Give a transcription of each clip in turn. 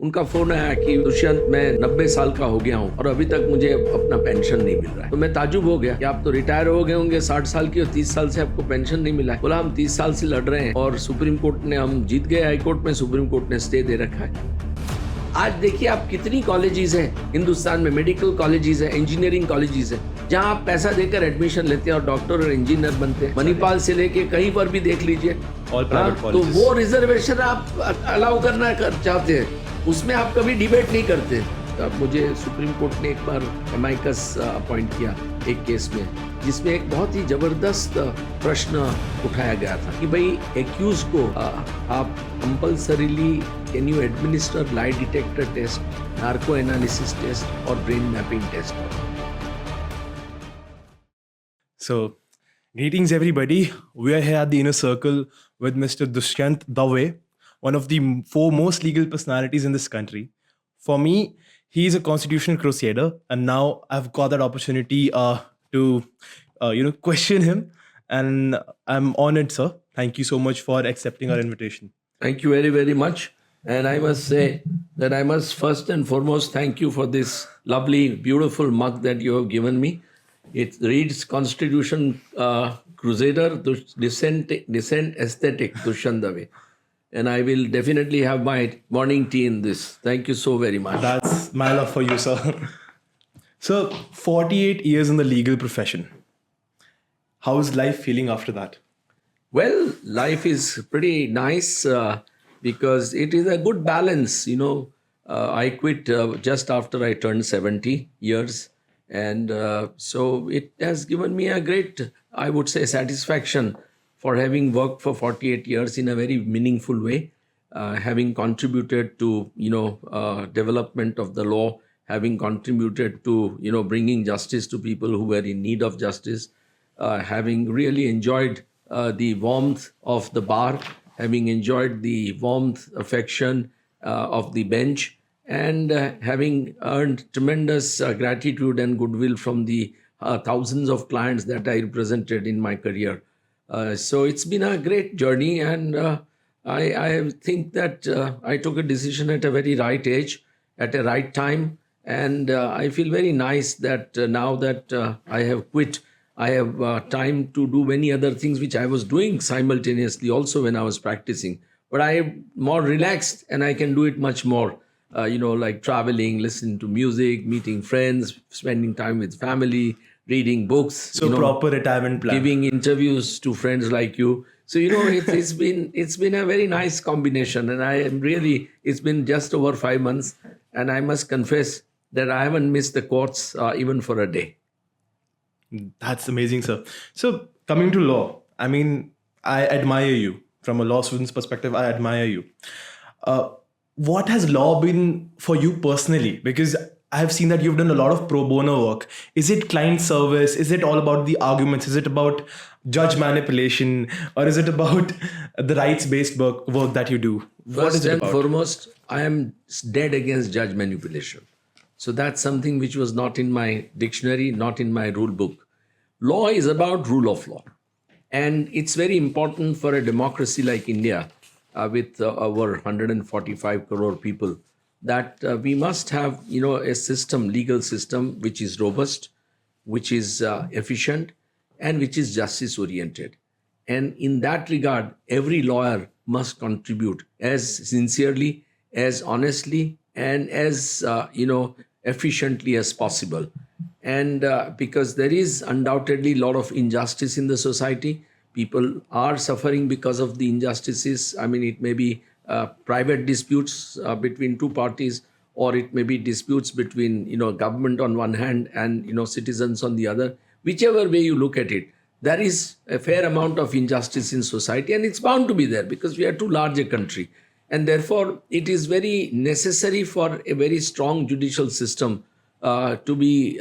उनका फोन आया कि दुष्यंत मैं 90 साल का हो गया हूँ और अभी तक मुझे अपना पेंशन नहीं मिल रहा है। तो मैं ताजुब हो गया कि आप तो रिटायर हो गए होंगे 60 साल की और 30 साल से आपको पेंशन नहीं मिला है। बोला हम 30 साल से लड़ रहे हैं और सुप्रीम कोर्ट ने, हम जीत गए हाई कोर्ट में, सुप्रीम कोर्ट ने स्टे दे रखा है। आज देखिए आप कितनी कॉलेजेस हैं हिंदुस्तान में, मेडिकल कॉलेजेस है, इंजीनियरिंग कॉलेजेस है, जहां आप पैसा देकर एडमिशन लेते हैं और डॉक्टर और इंजीनियर बनते हैं। मणिपाल से लेके कहीं पर भी देख लीजिए, तो वो रिजर्वेशन आप अलाउ करना चाहते हैं, उसमें आप कभी डिबेट नहीं करते। अब मुझे सुप्रीम कोर्ट ने एक बार एमाइकस अपॉइंट किया एक केस में, जिसमें एक बहुत ही जबरदस्त प्रश्न उठाया गया था कि भाई एक्यूज को आप compulsorily can you administer lie detector test, narco analysis test और brain mapping test. So, greetings everybody. We are here at the inner circle with Mr. Dushyant Dave, one of the four most legal personalities in this country. For me, he's a constitutional crusader, and now I've got that opportunity to question him, and I'm honored, sir. Thank you so much for accepting our invitation. Thank you very, very much. And I must say that I must first and foremost thank you for this lovely, beautiful mug that you have given me. It reads Constitution Crusader Dissent Aesthetic Dushyant Dave. And I will definitely have my morning tea in this. Thank you so very much. That's my love for you, sir. So, 48 years in the legal profession. How is life feeling after that? Well, life is pretty nice because it is a good balance. I quit just after I turned 70 years. And so it has given me a great, I would say, satisfaction for having worked for 48 years in a very meaningful way, having contributed to, development of the law, having contributed to, bringing justice to people who were in need of justice, having really enjoyed the warmth of the bar, having enjoyed the warmth, affection of the bench, and having earned tremendous gratitude and goodwill from the thousands of clients that I represented in my career. So it's been a great journey, and I think that I took a decision at a very right age, at a right time, and I feel very nice that now that I have quit, I have time to do many other things which I was doing simultaneously also when I was practicing. But I am more relaxed and I can do it much more. Like traveling, listening to music, meeting friends, spending time with family, reading books. So proper retirement plan. Giving interviews to friends like you. So it's been a very nice combination, and I am really, it's been just over 5 months, and I must confess that I haven't missed the courts even for a day. That's amazing, sir. So coming to law, I mean, I admire you from a law student's perspective. I admire you. What has law been for you personally? Because I have seen that you've done a lot of pro bono work. Is it client service? Is it all about the arguments? Is it about judge manipulation? Or is it about the rights-based work that you do? First and foremost, I am dead against judge manipulation. So that's something which was not in my dictionary, not in my rule book. Law is about rule of law. And it's very important for a democracy like India, with over 145 crore people, that we must have, a system, legal system, which is robust, which is efficient, and which is justice oriented. And in that regard, every lawyer must contribute as sincerely, as honestly, and as, efficiently as possible. And because there is undoubtedly a lot of injustice in the society, people are suffering because of the injustices. I mean, it may be private disputes between two parties, or it may be disputes between, government on one hand and, citizens on the other. Whichever way you look at it, there is a fair amount of injustice in society, and it's bound to be there because we are too large a country. And therefore, it is very necessary for a very strong judicial system to be,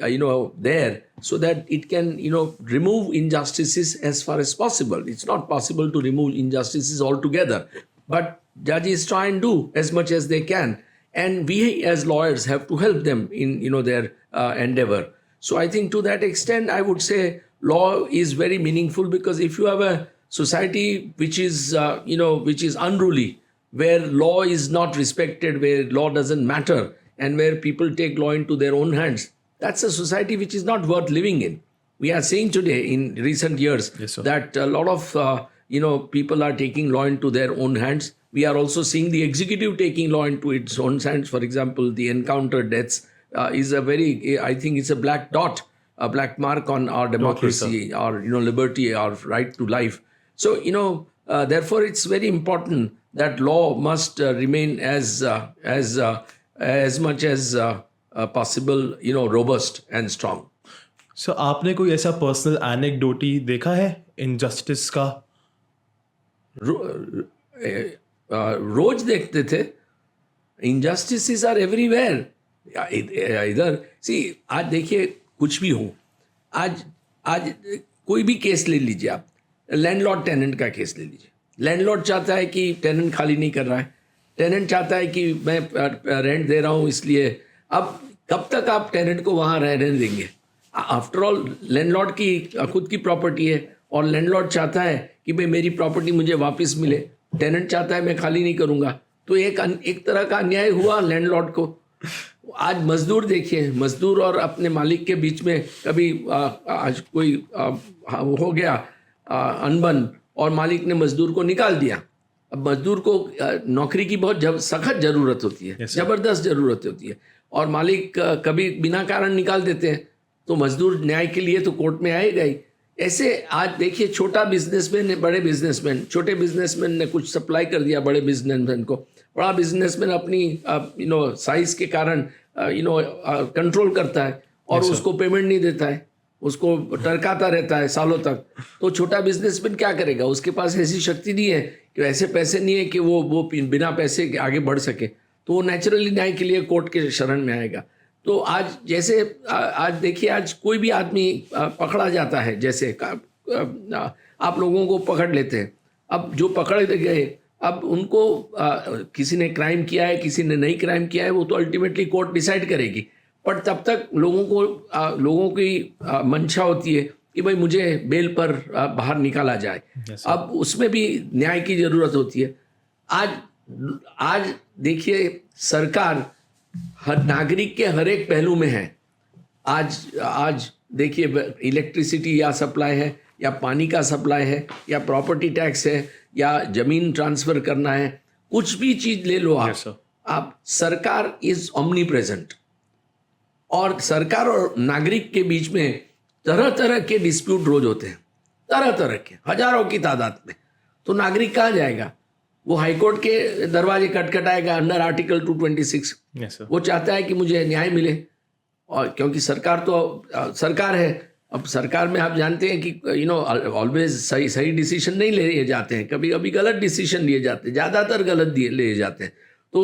there, so that it can, remove injustices as far as possible. It's not possible to remove injustices altogether, but judges try and do as much as they can. And we as lawyers have to help them in, their endeavor. So I think to that extent, I would say law is very meaningful, because if you have a society which is, which is unruly, where law is not respected, where law doesn't matter, and where people take law into their own hands, that's a society which is not worth living in. We are seeing today in recent years Yes, sir. that a lot of people are taking law into their own hands. We are also seeing the executive taking law into its own hands. For example, the encounter deaths is a very, I think it's a black dot, a black mark on our democracy, our liberty, our right to life. So therefore, it's very important that law must remain as much as possible, robust and strong. सो आपने कोई ऐसा personal एनेक्डोटी देखा है injustice का? रोज देखते थे. Injustice are everywhere. इधर आज देखिए, कुछ भी हो, आज कोई भी केस ले लीजिए आप. लैंडलॉर्ड टेनेंट का केस ले लीजिए. लैंडलॉर्ड चाहता है कि टेनेंट खाली नहीं कर रहा है. टेनेंट चाहता है कि मैं रेंट दे रहा हूँ, इसलिए अब कब तक आप टेनेंट को वहाँ रहने देंगे? आफ्टर ऑल लैंडलॉर्ड की खुद की प्रॉपर्टी है, और लैंडलॉर्ड चाहता है कि भाई मेरी प्रॉपर्टी मुझे वापस मिले. टेनेंट चाहता है मैं खाली नहीं करूँगा. तो एक तरह का अन्याय हुआ लैंडलॉर्ड को. आज मजदूर देखिए, मजदूर और अपने मालिक के बीच में कभी आज कोई हो गया अनबन, और मालिक ने मजदूर को निकाल दिया. अब मजदूर को नौकरी की बहुत सख्त ज़रूरत होती है, ज़बरदस्त ज़रूरत होती है, और मालिक कभी बिना कारण निकाल देते हैं. तो मजदूर न्याय के लिए तो कोर्ट में आएगा ही. ऐसे आज देखिए, छोटा बिजनेसमैन ने, बड़े बिजनेसमैन, छोटे बिजनेसमैन ने कुछ सप्लाई कर दिया बड़े बिजनेसमैन को. बड़ा बिजनेसमैन अपनी साइज के कारण कंट्रोल करता है, और उसको पेमेंट नहीं देता है, उसको टरकाता रहता है सालों तक. तो छोटा बिजनेसमैन क्या करेगा? उसके पास ऐसी शक्ति नहीं है, कि ऐसे पैसे नहीं है कि वो बिना पैसे के आगे बढ़ सके. तो वो नेचुरली न्याय के लिए कोर्ट के शरण में आएगा. तो आज जैसे आज देखिए, आज कोई भी आदमी पकड़ा जाता है, जैसे आप लोगों को पकड़ लेते हैं. अब जो पकड़ गए, अब उनको किसी ने क्राइम किया है, किसी ने नहीं क्राइम किया है, वो तो अल्टीमेटली कोर्ट डिसाइड करेगी. पर तब तक लोगों की मंशा होती है कि भाई मुझे बेल पर बाहर निकाला जाए. अब उसमें भी न्याय की ज़रूरत होती है. आज देखिए, सरकार हर नागरिक के हर एक पहलू में है. आज देखिए, इलेक्ट्रिसिटी या सप्लाई है, या पानी का सप्लाई है, या प्रॉपर्टी टैक्स है, या जमीन ट्रांसफर करना है, कुछ भी चीज ले लो आप सरकार इज ओमनी प्रेजेंट. और सरकार और नागरिक के बीच में तरह तरह के डिस्प्यूट रोज होते हैं, तरह तरह के, हजारों की तादाद में. तो नागरिक कहाँ जाएगा? वो हाईकोर्ट के दरवाजे खटखटाएगा अंडर आर्टिकल 226. वो चाहता है कि मुझे न्याय मिले, और क्योंकि सरकार तो सरकार है. अब सरकार में आप जानते हैं कि ऑलवेज सही डिसीजन नहीं लिए जाते हैं, कभी कभी गलत डिसीजन लिए जाते हैं, ज़्यादातर गलत लिए जाते हैं. तो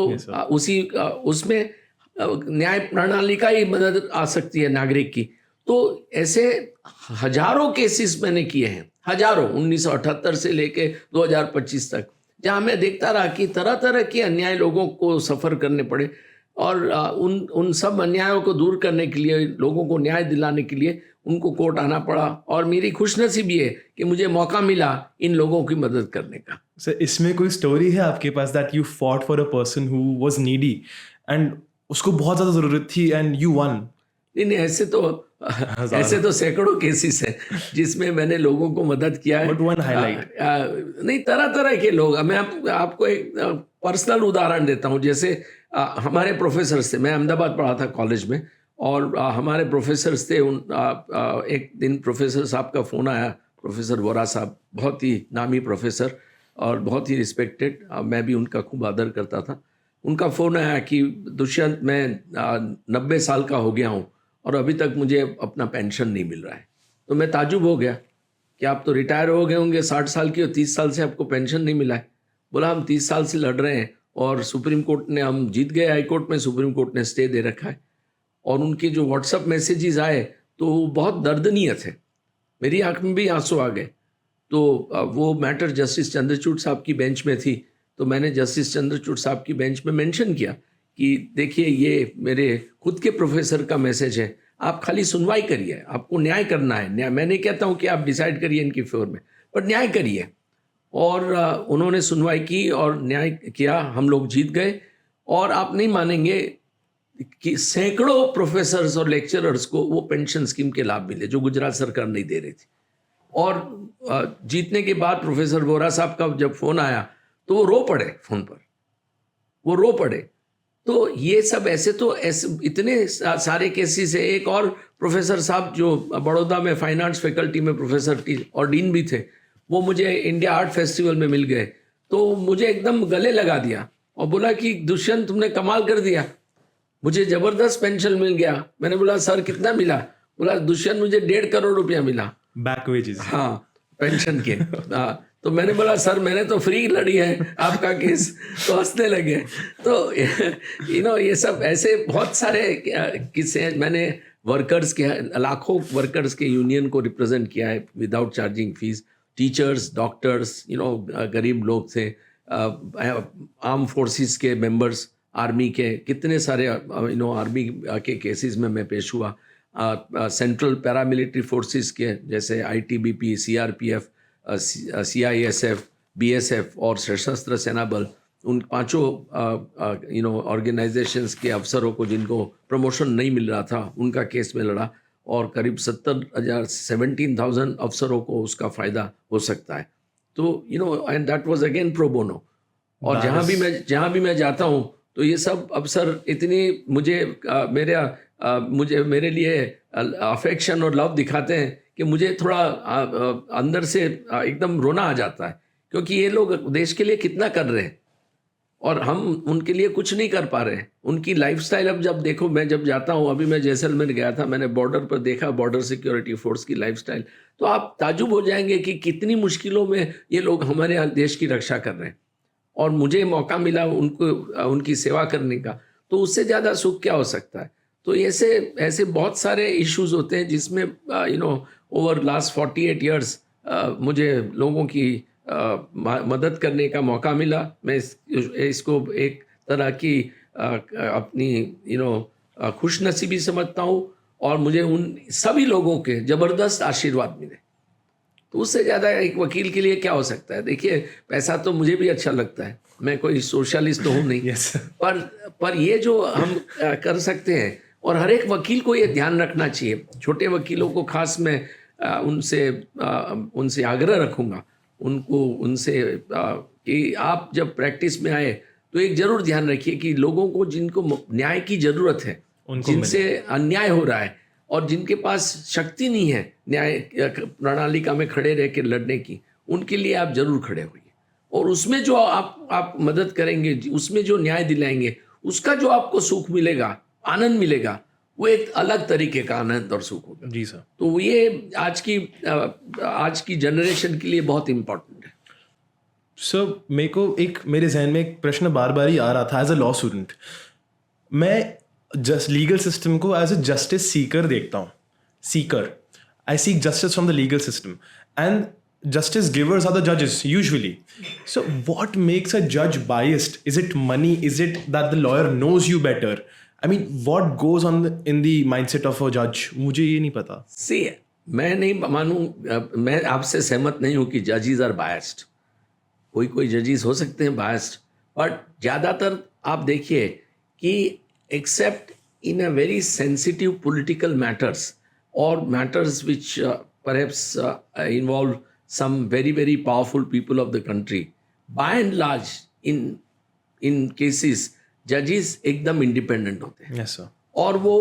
उसमें न्याय प्रणाली का ही मदद आ सकती है नागरिक की. तो ऐसे हजारों केसेस मैंने किए हैं, हजारों, 1978 से लेके 2025 तक, जहाँ मैं देखता रहा कि तरह तरह के अन्याय लोगों को सफ़र करने पड़े. और उन सब अन्यायों को दूर करने के लिए, लोगों को न्याय दिलाने के लिए उनको कोर्ट आना पड़ा. और मेरी खुशनसीबी है कि मुझे मौका मिला इन लोगों की मदद करने का. सर, इसमें कोई स्टोरी है आपके पास that you fought for a person who was needy and उसको बहुत ज़्यादा ज़रूरत थी एंड यू वन? नहीं, ऐसे तो सैकड़ों केसेस हैं जिसमें मैंने लोगों को मदद किया है. But one highlight. नहीं, तरह तरह के लोग. मैं आपको एक पर्सनल उदाहरण देता हूँ. जैसे हमारे प्रोफेसर्स थे, मैं अहमदाबाद पढ़ा था कॉलेज में, और हमारे प्रोफेसर्स थे. एक दिन प्रोफेसर साहब का फ़ोन आया, प्रोफेसर वोरा साहब, बहुत ही नामी प्रोफेसर और बहुत ही रिस्पेक्टेड. मैं भी उनका खूब आदर करता था. उनका फ़ोन आया कि दुष्यंत, मैं 90 साल का हो गया हूँ और अभी तक मुझे अपना पेंशन नहीं मिल रहा है. तो मैं ताजुब हो गया कि आप तो रिटायर हो गए होंगे, 60 साल की, और 30 साल से आपको पेंशन नहीं मिला है. बोला, हम 30 साल से लड़ रहे हैं, और सुप्रीम कोर्ट ने, हम जीत गए हाई कोर्ट में, सुप्रीम कोर्ट ने स्टे दे रखा है. और उनके जो व्हाट्सअप मैसेजेस आए तो बहुत दर्दनीय थे. मेरी आंख में भी आंसू आ गए. तो वो मैटर जस्टिस चंद्रचूड़ साहब की बेंच में थी. तो मैंने जस्टिस चंद्रचूड़ साहब की बेंच में मेंशन किया कि देखिए, ये मेरे खुद के प्रोफेसर का मैसेज है, आप खाली सुनवाई करिए, आपको न्याय करना है. न्याय, मैं नहीं कहता हूँ कि आप डिसाइड करिए इनकी फेवर में, पर न्याय करिए. और उन्होंने सुनवाई की और न्याय किया, हम लोग जीत गए। और आप नहीं मानेंगे कि सैकड़ों प्रोफेसर्स और लेक्चरर्स को वो पेंशन स्कीम के लाभ मिले जो गुजरात सरकार नहीं दे रही थी। और जीतने के बाद प्रोफेसर वोरा साहब का जब फोन आया तो वो रो पड़े, फोन पर वो रो पड़े। तो ये सब ऐसे इतने सारे केसेस है। एक और प्रोफेसर साहब जो बड़ौदा में फाइनेंस फैकल्टी में प्रोफेसर और डीन भी थे, वो मुझे इंडिया आर्ट फेस्टिवल में मिल गए। तो मुझे एकदम गले लगा दिया और बोला कि दुष्यंत तुमने कमाल कर दिया, मुझे जबरदस्त पेंशन मिल गया। मैंने बोला सर कितना मिला? बोला दुष्यंत मुझे 1.5 करोड़ रुपया मिला, बैक वेजेस। हाँ, पेंशन के। हाँ, तो मैंने बोला सर मैंने तो फ्री लड़ी है आपका केस। तो हंसने लगे। तो ये सब ऐसे बहुत सारे किस्से। मैंने वर्कर्स के, लाखों वर्कर्स के यूनियन को रिप्रेजेंट किया है without charging fees. Teachers, doctors, गरीब लोग थे, आर्म फोर्सेस के मेंबर्स, आर्मी के कितने सारे आर्मी के केसेस में मैं पेश हुआ। सेंट्रल पैरामिलिट्री फोर्सेस के जैसे आईटीबीपी, सीआरपीएफ, सीआईएसएफ, बीएसएफ और सशस्त्र सेना बल, उन पांचों ऑर्गेनाइजेशंस के अफसरों को जिनको प्रमोशन नहीं मिल रहा था उनका केस में लड़ा। और करीब 17,000 अफसरों को उसका फ़ायदा हो सकता है। तो and that was again pro bono. और जहाँ भी मैं जाता हूँ तो ये सब अफसर इतनी मेरे लिए अफेक्शन और लव दिखाते हैं कि मुझे थोड़ा अंदर से एकदम रोना आ जाता है, क्योंकि ये लोग देश के लिए कितना कर रहे हैं और हम उनके लिए कुछ नहीं कर पा रहे हैं। उनकी लाइफस्टाइल अब जब देखो, मैं जब जाता हूँ, अभी मैं जैसलमेर गया था, मैंने बॉर्डर पर देखा बॉर्डर सिक्योरिटी फोर्स की लाइफस्टाइल, तो आप ताजुब हो जाएंगे कि कितनी मुश्किलों में ये लोग हमारे देश की रक्षा कर रहे हैं। और मुझे मौका मिला उनकी सेवा करने का, तो उससे ज़्यादा सुख क्या हो सकता है। तो ऐसे बहुत सारे इश्यूज होते हैं जिसमें ओवर लास्ट 48 ईयर्स मुझे लोगों की मदद करने का मौका मिला। मैं इसको एक तरह की अपनी खुशनसीबी समझता हूँ और मुझे उन सभी लोगों के ज़बरदस्त आशीर्वाद मिले। तो उससे ज़्यादा एक वकील के लिए क्या हो सकता है। देखिए, पैसा तो मुझे भी अच्छा लगता है, मैं कोई सोशलिस्ट तो हूँ नहीं। yes. पर ये जो हम कर सकते हैं, और हर एक वकील को ये ध्यान रखना चाहिए, छोटे वकीलों को खास मैं उनसे आग्रह रखूँगा उनसे कि आप जब प्रैक्टिस में आए तो एक ज़रूर ध्यान रखिए कि लोगों को जिनको न्याय की ज़रूरत है, जिनसे अन्याय हो रहा है और जिनके पास शक्ति नहीं है न्याय प्रणालिका में खड़े रह के लड़ने की, उनके लिए आप जरूर खड़े होइए। और उसमें जो आप मदद करेंगे, उसमें जो न्याय दिलाएंगे, उसका जो आपको सुख मिलेगा, आनंद मिलेगा, वो एक अलग तरीके का आनंद और सुख होगा। जी सर। तो ये आज की जनरेशन के लिए बहुत इम्पोर्टेंट है। सर, मेरे जहन में एक प्रश्न बार बार ही आ रहा था एज अ लॉ स्टूडेंट। मैं लीगल सिस्टम को एज अ जस्टिस सीकर देखता हूँ। आई seek justice from the legal system and justice givers are the judges usually. So what makes a judge biased? Is it money? Is it that the lawyer knows you better? I mean, what goes on in the mindset of a judge? मुझे ये नहीं पता। See, मैं नहीं मानूं, मैं आपसे सहमत नहीं हूं कि जजेस आर बायस्ड। कोई जजेस हो सकते हैं बायस्ड, बट ज़्यादातर आप देखिए कि except in a very sensitive political matters or matters which perhaps involve some very, very powerful people of the country, by and large in cases judges एकदम independent होते हैं। Yes, sir. और वो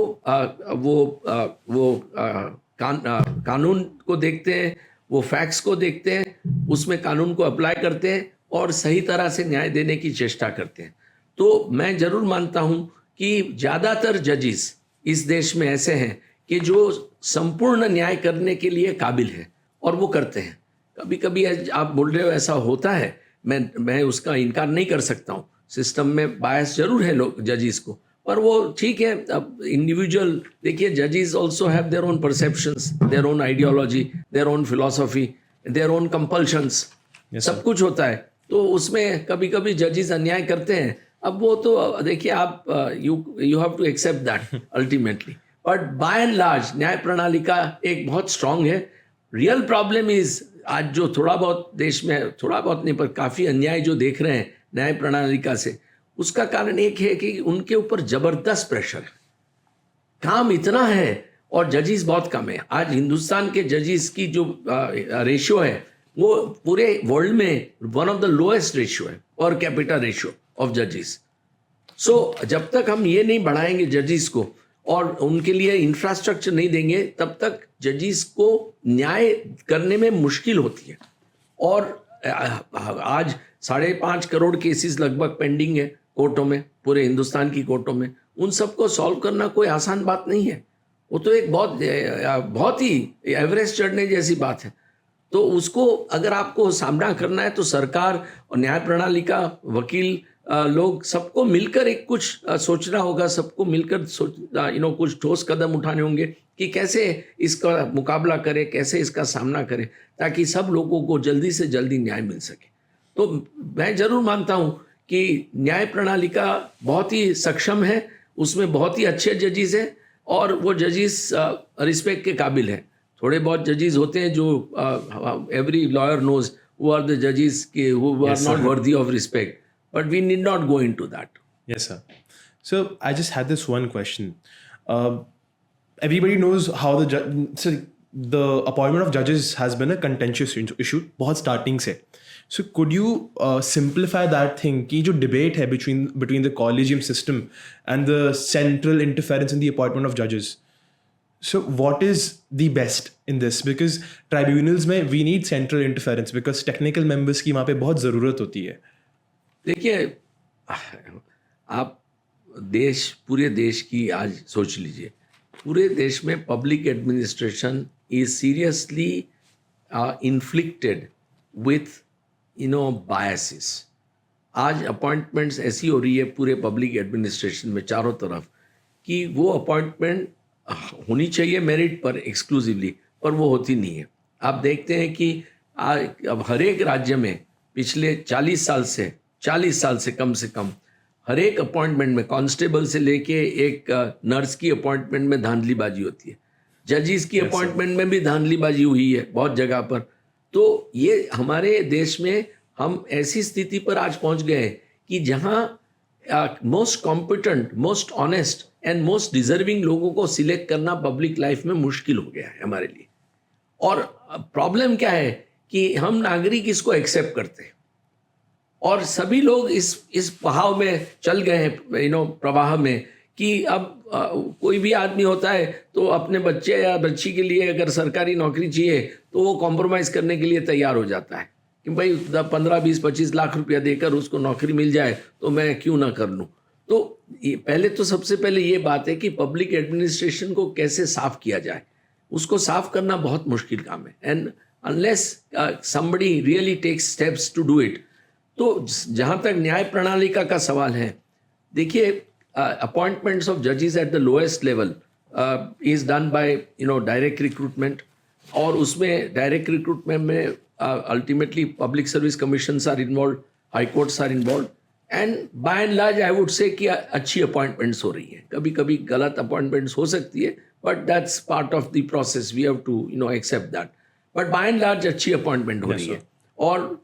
कानून को देखते हैं, वो फैक्ट्स को देखते हैं, उसमें कानून को अप्लाई करते हैं और सही तरह से न्याय देने की चेष्टा करते हैं। तो मैं जरूर मानता हूँ कि ज़्यादातर जजेस इस देश में ऐसे हैं कि जो संपूर्ण न्याय करने के लिए काबिल है और वो करते हैं। कभी कभी आप बोल रहे हो ऐसा होता है, मैं उसका इनकार नहीं कर सकता हूँ। सिस्टम में बायस जरूर है लोग जजेस को, पर वो ठीक है। अब इंडिविजुअल देखिए, जजेस also have their own perceptions, their own ideology, their own philosophy, their own compulsions, सब कुछ होता है। तो उसमें कभी कभी जजेस अन्याय करते हैं। अब वो तो देखिए, आप you have to accept that ultimately. But by and large न्याय प्रणाली का एक बहुत स्ट्रांग है। रियल प्रॉब्लम इज आज जो थोड़ा बहुत देश में, थोड़ा बहुत नहीं पर काफ़ी अन्याय जो देख रहे हैं न्याय प्रणालिका से, उसका कारण एक है कि उनके ऊपर जबरदस्त प्रेशर है, काम इतना है और जजेस बहुत कम है। आज हिंदुस्तान के जजेस की जो रेशियो है वो पूरे वर्ल्ड में one of the lowest ratio है, पर कैपिटा रेशियो ऑफ जजेस। सो जब तक हम ये नहीं बढ़ाएंगे जजेस को और उनके लिए इंफ्रास्ट्रक्चर नहीं देंगे, तब तक जजेस को न्याय करने में मुश्किल होती है। और आज 5.5 करोड़ केसेस लगभग पेंडिंग है कोर्टों में, पूरे हिंदुस्तान की कोर्टों में। उन सबको सॉल्व करना कोई आसान बात नहीं है, वो तो एक बहुत ही एवरेस्ट चढ़ने जैसी बात है। तो उसको अगर आपको सामना करना है तो सरकार और न्याय प्रणाली का वकील लोग सबको मिलकर एक कुछ सोचना होगा, सबको मिलकर कुछ ठोस कदम उठाने होंगे कि कैसे इसका मुकाबला करें, कैसे इसका सामना करें, ताकि सब लोगों को जल्दी से जल्दी न्याय मिल सके। तो मैं जरूर मानता हूँ कि न्याय प्रणाली का बहुत ही सक्षम है, उसमें बहुत ही अच्छे जजेस हैं और वो जजेस रिस्पेक्ट के काबिल हैं। थोड़े बहुत जजेस होते हैं जो every lawyer knows who are the जजेस who are not worthy of respect, but we need not go into that. Yes, sir. So I just had this one question. Everybody knows how the appointment of judges has been a contentious issue बहुत starting से. So could you simplify that thing कि जो debate है between the collegium system and the central interference in the appointment of judges? So what is the best in this? Because tribunals में we need central interference because technical members की वहाँ पे बहुत ज़रूरत होती है. देखिए, आप पूरे देश की आज सोच लीजिए, पूरे देश में public administration is seriously inflicted with biases. आज अपॉइंटमेंट्स ऐसी हो रही है पूरे पब्लिक एडमिनिस्ट्रेशन में चारों तरफ कि वो अपॉइंटमेंट होनी चाहिए मेरिट पर एक्सक्लूसिवली, पर वो होती नहीं है। आप देखते हैं कि अब हर एक राज्य में पिछले 40 साल से कम हर एक अपॉइंटमेंट में, कांस्टेबल से लेके एक नर्स की अपॉइंटमेंट में धांधलीबाजी होती है, जजेस की अपॉइंटमेंट में भी धांधलीबाजी हुई है बहुत जगह पर। तो ये हमारे देश में हम ऐसी स्थिति पर आज पहुंच गए हैं कि जहां most competent, most honest and most deserving लोगों को सिलेक्ट करना पब्लिक लाइफ में मुश्किल हो गया है हमारे लिए। और प्रॉब्लम क्या है कि हम नागरिक इसको एक्सेप्ट करते हैं और सभी लोग इस बहाव में चल गए हैं, प्रवाह में, कि अब कोई भी आदमी होता है तो अपने बच्चे या बच्ची के लिए अगर सरकारी नौकरी चाहिए तो वो कॉम्प्रोमाइज़ करने के लिए तैयार हो जाता है कि भाई 15, 20, 25 लाख रुपया देकर उसको नौकरी मिल जाए तो मैं क्यों ना कर लूँ। तो सबसे पहले ये बात है कि पब्लिक एडमिनिस्ट्रेशन को कैसे साफ किया जाए, उसको साफ करना बहुत मुश्किल काम है। And unless somebody really takes steps to do it. तो जहाँ तक न्याय प्रणालिका का सवाल है, देखिए, अपॉइंटमेंट्स ऑफ जजेस at the lowest level is done by direct recruitment, और उसमें डायरेक्ट रिक्रूटमेंट में ultimately public service commissions are involved, high courts are involved, and by and large I would say कि अच्छी अपॉइंटमेंट्स हो रही हैं। कभी कभी गलत अपॉइंटमेंट्स हो सकती है, but that's part of the process, we have to accept that. But by and large अच्छी अपॉइंटमेंट हो रही है और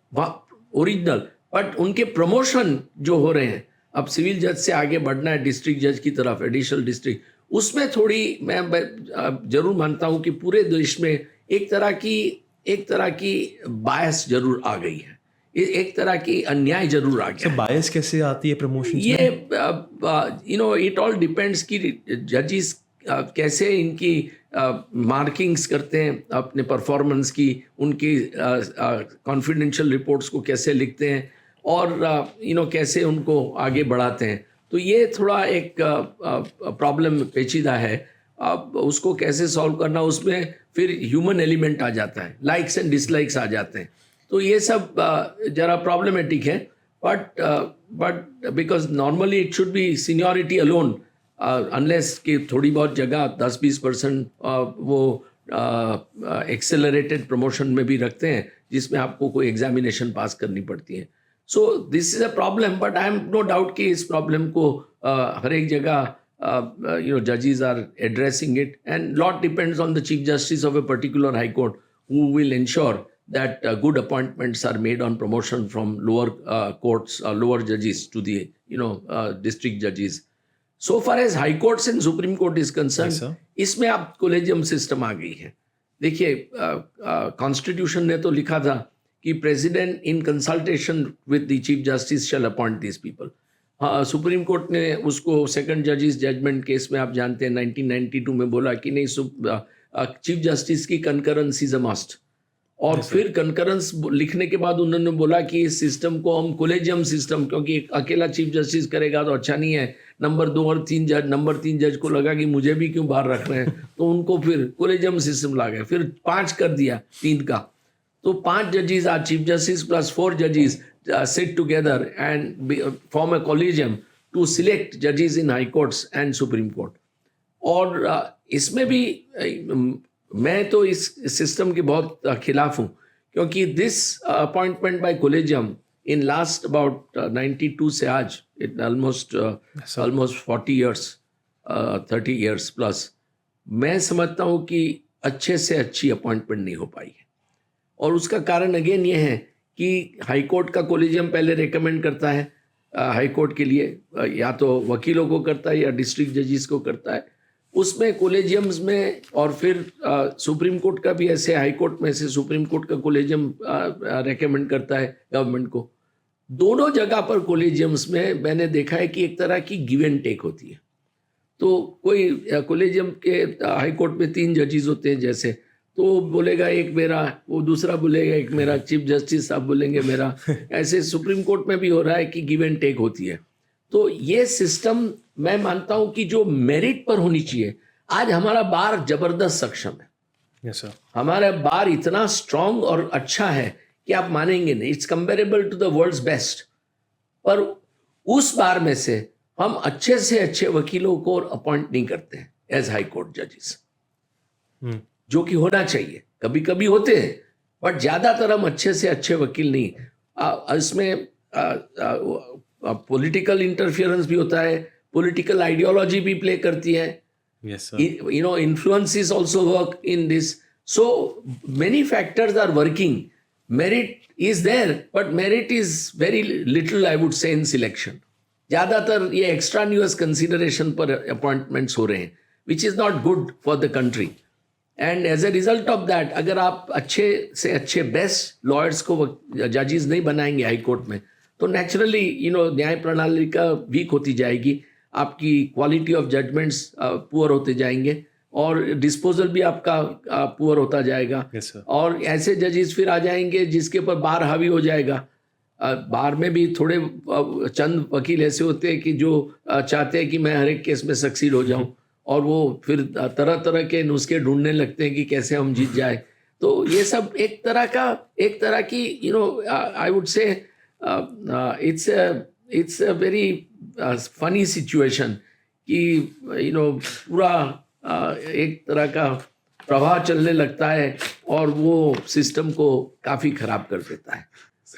ओरिजिनल। बट उनके प्रमोशन जो हो रहे हैं, अब सिविल जज से आगे बढ़ना है डिस्ट्रिक्ट जज की तरफ, एडिशनल डिस्ट्रिक्ट, उसमें थोड़ी मैं जरूर मानता हूँ कि पूरे देश में एक तरह की बायस जरूर आ गई है, एक तरह की अन्याय जरूर आ गया। बायस कैसे आती है प्रमोशन? ये इट ऑल डिपेंड्स कि जजेस कैसे इनकी मार्किंग्स करते हैं अपने परफॉर्मेंस की, उनकी कॉन्फिडेंशियल रिपोर्ट्स को कैसे लिखते हैं और कैसे उनको आगे बढ़ाते हैं। तो ये थोड़ा एक प्रॉब्लम पेचीदा है। अब उसको कैसे सॉल्व करना, उसमें फिर ह्यूमन एलिमेंट आ जाता है, लाइक्स एंड डिसलाइक्स आ जाते हैं। तो ये सब जरा प्रॉब्लमेटिक है। But because normally it should be seniority alone, unless कि थोड़ी बहुत जगह 10-20% वो एक्सेलरेटेड प्रमोशन में भी रखते हैं, जिसमें आपको कोई एग्जामिनेशन पास करनी पड़ती है। So this is a problem, but I am no doubt कि इस प्रॉब्लम को हर एक जगह जजेस are addressing it, and lot depends on the chief justice of a particular high court who will ensure that good appointments are made on promotion from lower courts, lower judges to the district judges. So far as high courts and Supreme Court is concerned, Yes, sir. इसमें आप collegium system आ गई है. देखिए, constitution ने तो लिखा था कि president in consultation with the chief justice shall appoint this people. हाँ, सुप्रीम कोर्ट ने उसको सेकंड जजिस जजमेंट केस में आप जानते हैं 1992 में बोला कि नहीं, चीफ जस्टिस की कंकरेंस इज अ मस्ट. और फिर कंकरेंस लिखने के बाद उन्होंने बोला कि इस सिस्टम को हम कोलेजियम सिस्टम, क्योंकि अकेला चीफ जस्टिस करेगा तो अच्छा नहीं है, नंबर 2 और 3 जज, नंबर 3 जज को लगा कि मुझे भी क्यों बाहर रख रहे हैं, तो उनको फिर कोलेजियम सिस्टम ला गए, फिर 5 कर दिया 3 का. तो 5 जजेस आर चीफ जस्टिस प्लस 4 जजेस sit together and form a collegium to select judges in high courts and Supreme Court. और इसमें भी मैं तो इस सिस्टम के बहुत खिलाफ हूँ, क्योंकि this appointment bye collegium in last about 92 से आज it almost 40 years, 30 years plus, मैं समझता हूँ कि अच्छे से अच्छी अपॉइंटमेंट नहीं हो पाई है. और उसका कारण अगेन ये है कि हाई कोर्ट का कोलेजियम पहले रेकमेंड करता है हाई कोर्ट के लिए, या तो वकीलों को करता है या डिस्ट्रिक्ट जजेस को करता है, उसमें कोलेजियम्स में. और फिर सुप्रीम कोर्ट का भी ऐसे, हाई कोर्ट में से सुप्रीम कोर्ट का कोलेजियम रेकमेंड करता है गवर्नमेंट को. दोनों जगह पर कोलेजियम्स में मैंने देखा है कि एक तरह की गिव एंड टेक होती है. तो कोई कोलेजियम के हाई कोर्ट में 3 जजेस होते हैं जैसे, तो बोलेगा एक मेरा, वो दूसरा बोलेगा एक मेरा, चीफ जस्टिस साहब बोलेंगे मेरा. ऐसे सुप्रीम कोर्ट में भी हो रहा है कि गिव एंड टेक होती है. तो ये सिस्टम मैं मानता हूं कि जो मेरिट पर होनी चाहिए, आज हमारा बार जबरदस्त सक्षम है. Yes, sir. हमारा बार इतना स्ट्रांग और अच्छा है कि आप मानेंगे नहीं, it's comparable to the world's best. पर उस बार में से हम अच्छे से अच्छे वकीलों को अपॉइंट नहीं करते हैं एज हाई कोर्ट जजेस, जो कि होना चाहिए. कभी कभी होते हैं, बट ज्यादातर हम अच्छे से अच्छे वकील नहीं. इसमें पॉलिटिकल इंटरफियरेंस भी होता है, पॉलिटिकल आइडियोलॉजी भी प्ले करती है. Yes, sir. Influence is also work in this. So many factors are working. Merit is there, but merit is very little, I would say, in selection. ज्यादातर ये extraneous consideration पर appointments हो रहे हैं, which is not good for the country. And as a result of that, अगर आप अच्छे से अच्छे बेस्ट लॉयर्स को जजेस नहीं बनाएंगे हाई कोर्ट में, तो नेचुरली न्याय प्रणाली का वीक होती जाएगी, आपकी क्वालिटी ऑफ जजमेंट्स पुअर होते जाएंगे, और डिस्पोजल भी आपका पुअर होता जाएगा. Yes, sir. और ऐसे जजेस फिर आ जाएंगे जिसके ऊपर बार हावी हो जाएगा. बार में भी थोड़े चंद वकील ऐसे होते हैं कि जो चाहते हैं कि मैं हर एक केस में सक्सीड हो जाऊं, और वो फिर तरह तरह के नुस्खे ढूंढने लगते हैं कि कैसे हम जीत जाए. तो ये सब एक तरह की आई वुड से it's a very funny situation कि पूरा एक तरह का प्रवाह चलने लगता है और वो सिस्टम को काफी खराब कर देता है.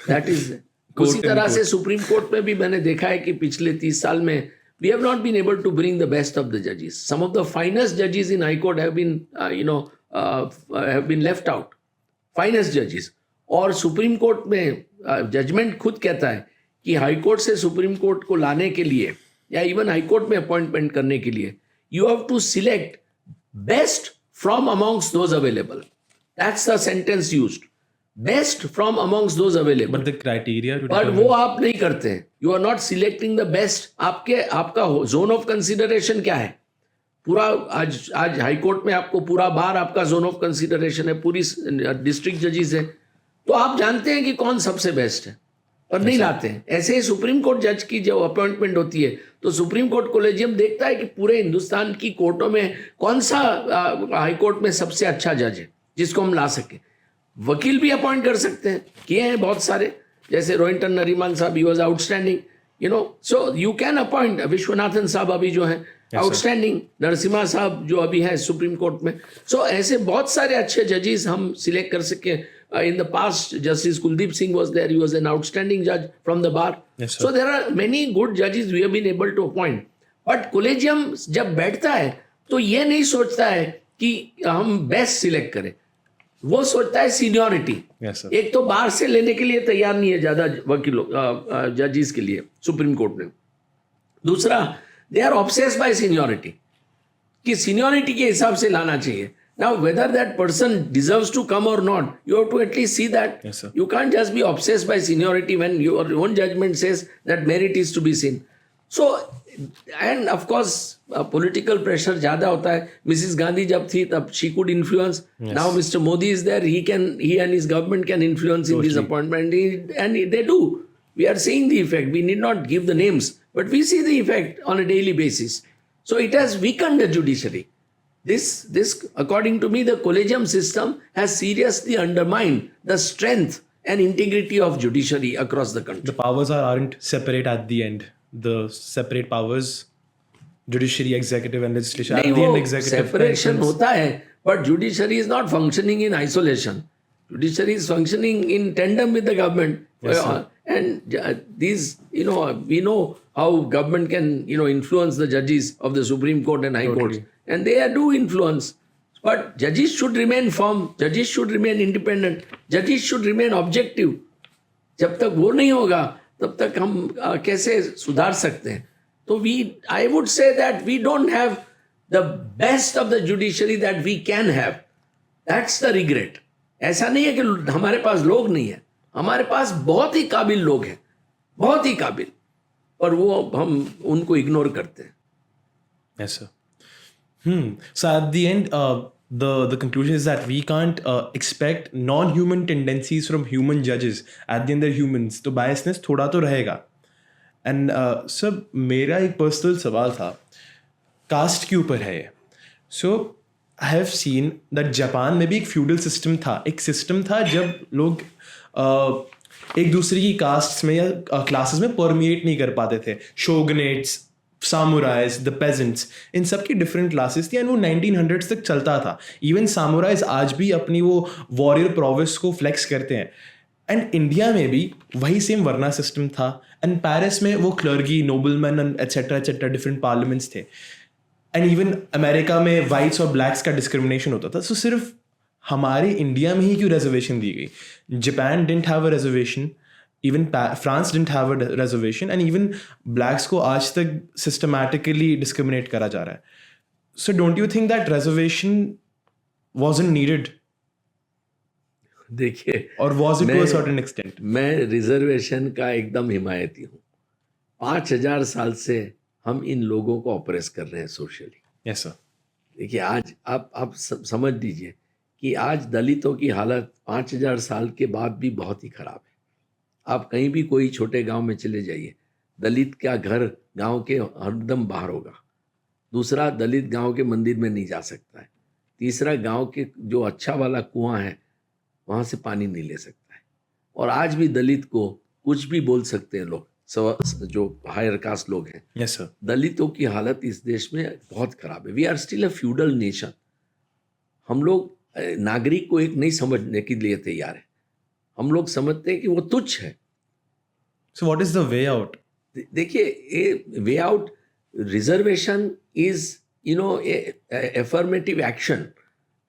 दैट इज उसी तरह से सुप्रीम कोर्ट में भी मैंने देखा है कि पिछले 30 साल में we have not been able to bring the best of the judges. Some of the finest judges in High Court have been, have been left out. Finest judges. और सुप्रीम कोर्ट में जजमेंट खुद कहता है कि high court से supreme court को लाने के लिए, या इवन हाई कोर्ट में अपॉइंटमेंट करने के लिए, you have to select best from amongst those available. That's the sentence used. Best from amongst those available. But the criteria to पर determine- वो आप नहीं करते हैं. You are not selecting the best. आपका जोन ऑफ कंसिडरेशन क्या है? पूरा आज हाई कोर्ट में आपको पूरा बार आपका जोन ऑफ कंसिडरेशन है, पूरी डिस्ट्रिक्ट जजेस है, तो आप जानते हैं कि कौन सबसे बेस्ट है, पर नहीं लाते हैं. ऐसे ही सुप्रीम कोर्ट जज की जो अपॉइंटमेंट होती है, तो सुप्रीम कोर्ट कोलेजियम देखता है कि पूरे हिंदुस्तान की कोर्टों में कौन सा हाई कोर्ट में सबसे अच्छा जज है जिसको हम ला सके. वकील भी अपॉइंट कर सकते हैं, किए हैं बहुत सारे, जैसे रोहिंटन नरीमान साहब, he was outstanding, so you can appoint. Vishwanathan साहब अभी जो है आउटस्टैंडिंग, नरसिम्हा साहब जो अभी है सुप्रीम कोर्ट में. सो ऐसे बहुत सारे अच्छे जजेस हम सिलेक्ट कर सके. In the past, Justice Kuldeep Singh was there. He was an outstanding judge from the bar. Yes, sir. So there are many good judges we have been able to appoint. But collegium जब बैठता है तो ये नहीं सोचता है कि हम बेस्ट सिलेक्ट करें. वो सोचता है सीनियोरिटी। Yes, sir. एक तो बाहर से लेने के लिए तैयार नहीं है ज्यादा वकीलों जजेस के लिए सुप्रीम कोर्ट में। दूसरा, they are obsessed by seniority कि सीनियोरिटी के हिसाब से लाना चाहिए। Now whether that person deserves to come और not, you have to at least see that. Yes, sir. You can't just be obsessed by seniority when your own judgment says that merit is to be seen. So, and of course, political pressure ज़्यादा होता है। Mrs. Gandhi जब थी तब she could influence. Yes. Now Mr. Modi is there, he and his government can influence in this appointment, and they do. We are seeing the effect. We need not give the names, but we see the effect on a daily basis. So it has weakened the judiciary. This, according to me, the collegium system has seriously undermined the strength and integrity of judiciary across the country. The powers aren't separate at the end. The separate powers, judiciary, executive, and legislature. At नहीं, the end, वो executive separation functions. होता है, but judiciary is not functioning in isolation. Judiciary is functioning in tandem with the government. Yes, sir. And these, we know how government can, influence the judges of the Supreme Court and High Courts. And they do influence. But judges should remain firm. Judges should remain independent. Judges should remain objective. जब तक वो नहीं होगा तब तक हम कैसे सुधार सकते हैं? तो I would say that we don't have the best of the judiciary that we can have. That's the regret. ऐसा नहीं है कि हमारे पास लोग नहीं है, हमारे पास बहुत ही काबिल लोग हैं, बहुत ही काबिल, पर वो हम उनको इग्नोर करते हैं। Yes, sir. So at the end, the conclusion is that we can't expect non-human tendencies from human judges. At the end, they're humans. तो biasness थोड़ा तो रहेगा. And sir, मेरा एक personal सवाल था, कास्ट के ऊपर है। So I have seen that Japan में भी एक feudal system था, एक system था जब लोग एक दूसरे की कास्ट्स में या क्लासेस में परमिएट नहीं कर पाते थे। शोगनेट्स, सामुराइज, द पेजेंट्स, इन सब की डिफरेंट क्लासेस थी एंड वो 1900s तक चलता था। इवन सामुराइज आज भी अपनी वो वॉरियर प्रोविस को फ्लेक्स करते हैं। एंड इंडिया में भी वही सेम वर्ना सिस्टम था एंड पेरिस में वो clergy, nobleman and etcetera different parliaments थे। एंड इवन अमेरिका में वाइट्स और ब्लैक्स का डिस्क्रिमिनेशन होता था। सो सिर्फ हमारे इंडिया में ही क्यों रिजर्वेशन दी गई? Japan didn't have a reservation, even France didn't have a reservation and even blacks को आज तक सिस्टमैटिकली डिस्क्रिमिनेट करा जा रहा है। So don't you think that reservation wasn't needed? देखिए, और was it to a certain extent? मैं रिजर्वेशन का एकदम हिमायती हूँ। 5000 साल से हम इन लोगों को ऑपरेस कर रहे हैं सोशली। Yes sir. देखिए, आज आप समझ लीजिए कि आज दलितों की हालत 5000 साल के बाद भी बहुत ही खराब है। आप कहीं भी कोई छोटे गांव में चले जाइए, दलित का घर गांव के हरदम बाहर होगा। दूसरा, दलित गांव के मंदिर में नहीं जा सकता है। तीसरा, गांव के जो अच्छा वाला कुआं है वहाँ से पानी नहीं ले सकता है। और आज भी दलित को कुछ भी बोल सकते हैं लोग, जो हायर कास्ट लोग हैं। Yes sir. दलितों की हालत इस देश में बहुत खराब है। We are still a feudal nation. हम लोग नागरिक को एक नहीं समझने के लिए तैयार है। हम लोग समझते हैं कि वो तुच्छ है। So what is the way out? देखिए, way out reservation is affirmative action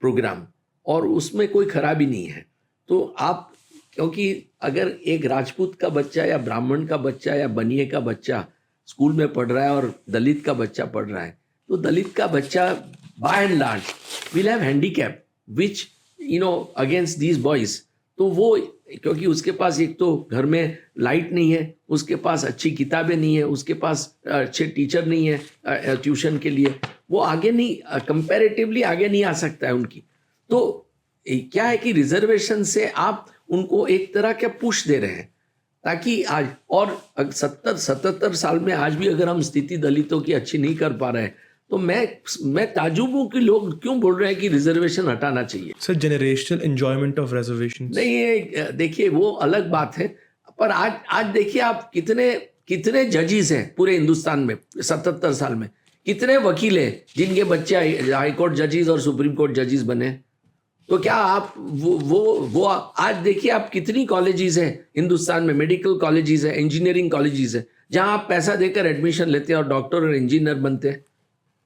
programme, और उसमें कोई खराबी नहीं है। तो आप, क्योंकि अगर एक राजपूत का बच्चा या ब्राह्मण का बच्चा या बनिए का बच्चा स्कूल में पढ़ रहा है और दलित का बच्चा पढ़ रहा है, तो दलित का बच्चा by and large will have handicap which against these boys. तो वो, क्योंकि उसके पास एक तो घर में लाइट नहीं है, उसके पास अच्छी किताबें नहीं है, उसके पास अच्छे टीचर नहीं है ट्यूशन के लिए, वो आगे नहीं, कंपैरेटिवली आगे नहीं आ सकता है उनकी। तो क्या है कि रिजर्वेशन से आप उनको एक तरह का पुश दे रहे हैं, ताकि आज और 77 साल में आज भी अगर हम स्थिति दलितों की अच्छी नहीं कर पा रहे हैं, तो मैं ताजुब हूं कि लोग क्यों बोल रहे हैं कि रिजर्वेशन हटाना चाहिए। Sir, generational enjoyment of reservation नहीं, देखिए वो अलग बात है, पर आज देखिए आप कितने जजेस हैं पूरे हिंदुस्तान में 77 साल में, कितने वकील हैं जिनके बच्चे हाई कोर्ट जजेस और सुप्रीम कोर्ट जजेस बने। तो क्या आप वो आज देखिए आप कितनी कॉलेजेस हैं हिंदुस्तान में, मेडिकल कॉलेजेस हैं, इंजीनियरिंग कॉलेजेस हैं, जहां आप पैसा देकर एडमिशन लेते हैं और डॉक्टर और इंजीनियर बनते हैं।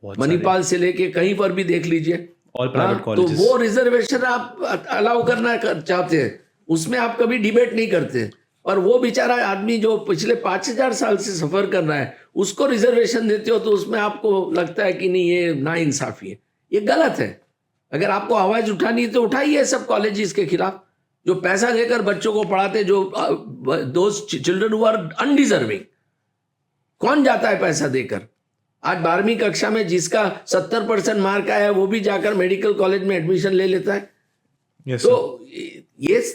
मणिपाल से लेके कहीं पर भी देख लीजिए, All private तो colleges. वो रिजर्वेशन आप अलाउ करना चाहते हैं, उसमें आप कभी डिबेट नहीं करते। और वो बेचारा आदमी जो पिछले 5,000 साल से सफर कर रहा है, उसको रिजर्वेशन देते हो तो उसमें आपको लगता है कि नहीं, ये नाइंसाफी है। ये गलत है। अगर आपको आवाज उठानी है तो उठाइए सब कॉलेजेस के खिलाफ, जो पैसा लेकर बच्चों को पढ़ाते, जो those children who are undeserving. कौन जाता है पैसा देकर? आज 12वीं कक्षा में जिसका 70% मार्क आया है, वो भी जाकर मेडिकल कॉलेज में एडमिशन ले लेता है। Yes, तो sir.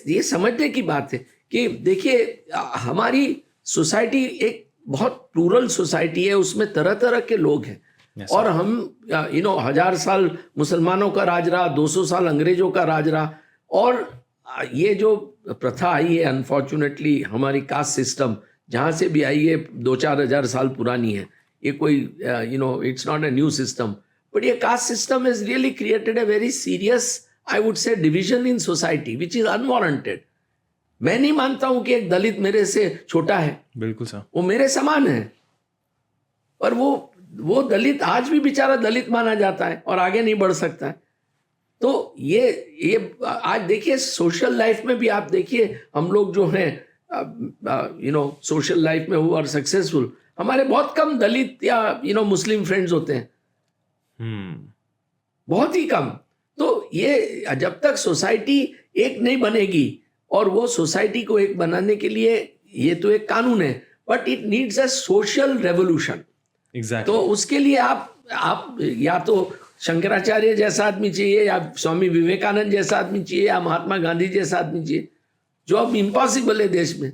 ये समझने की बात है कि देखिए, हमारी सोसाइटी एक बहुत प्लूरल सोसाइटी है, उसमें तरह तरह के लोग हैं। Yes, sir. और हम 1000 साल मुसलमानों का राज रहा, 200 साल अंग्रेजों का राज रहा, और ये जो प्रथा आई है अनफॉर्चुनेटली, हमारी कास्ट सिस्टम जहाँ से भी आई है 2-4 हजार साल पुरानी है। ये कोई it's not a new system, but ये caste system has really created a very serious, I would say, division in society which is unwarranted. मैं नहीं मानता हूं कि एक दलित मेरे से छोटा है, बिल्कुल सर। वो मेरे समान है। पर वो दलित आज भी बेचारा दलित माना जाता है और आगे नहीं बढ़ सकता है। तो ये आज देखिए, सोशल लाइफ में भी आप देखिए, हम लोग जो हैं सोशल लाइफ में हु आर सक्सेसफुल, हमारे बहुत कम दलित या मुस्लिम फ्रेंड्स होते हैं, बहुत ही कम। तो ये जब तक सोसाइटी एक नहीं बनेगी, और वो सोसाइटी को एक बनाने के लिए ये तो एक कानून है, but it needs a social revolution. Exactly. तो उसके लिए आप या तो शंकराचार्य जैसा आदमी चाहिए, या स्वामी विवेकानंद जैसा आदमी चाहिए, या महात्मा गांधी जैसा आदमी चाहिए, जो अब इम्पॉसिबल है देश में।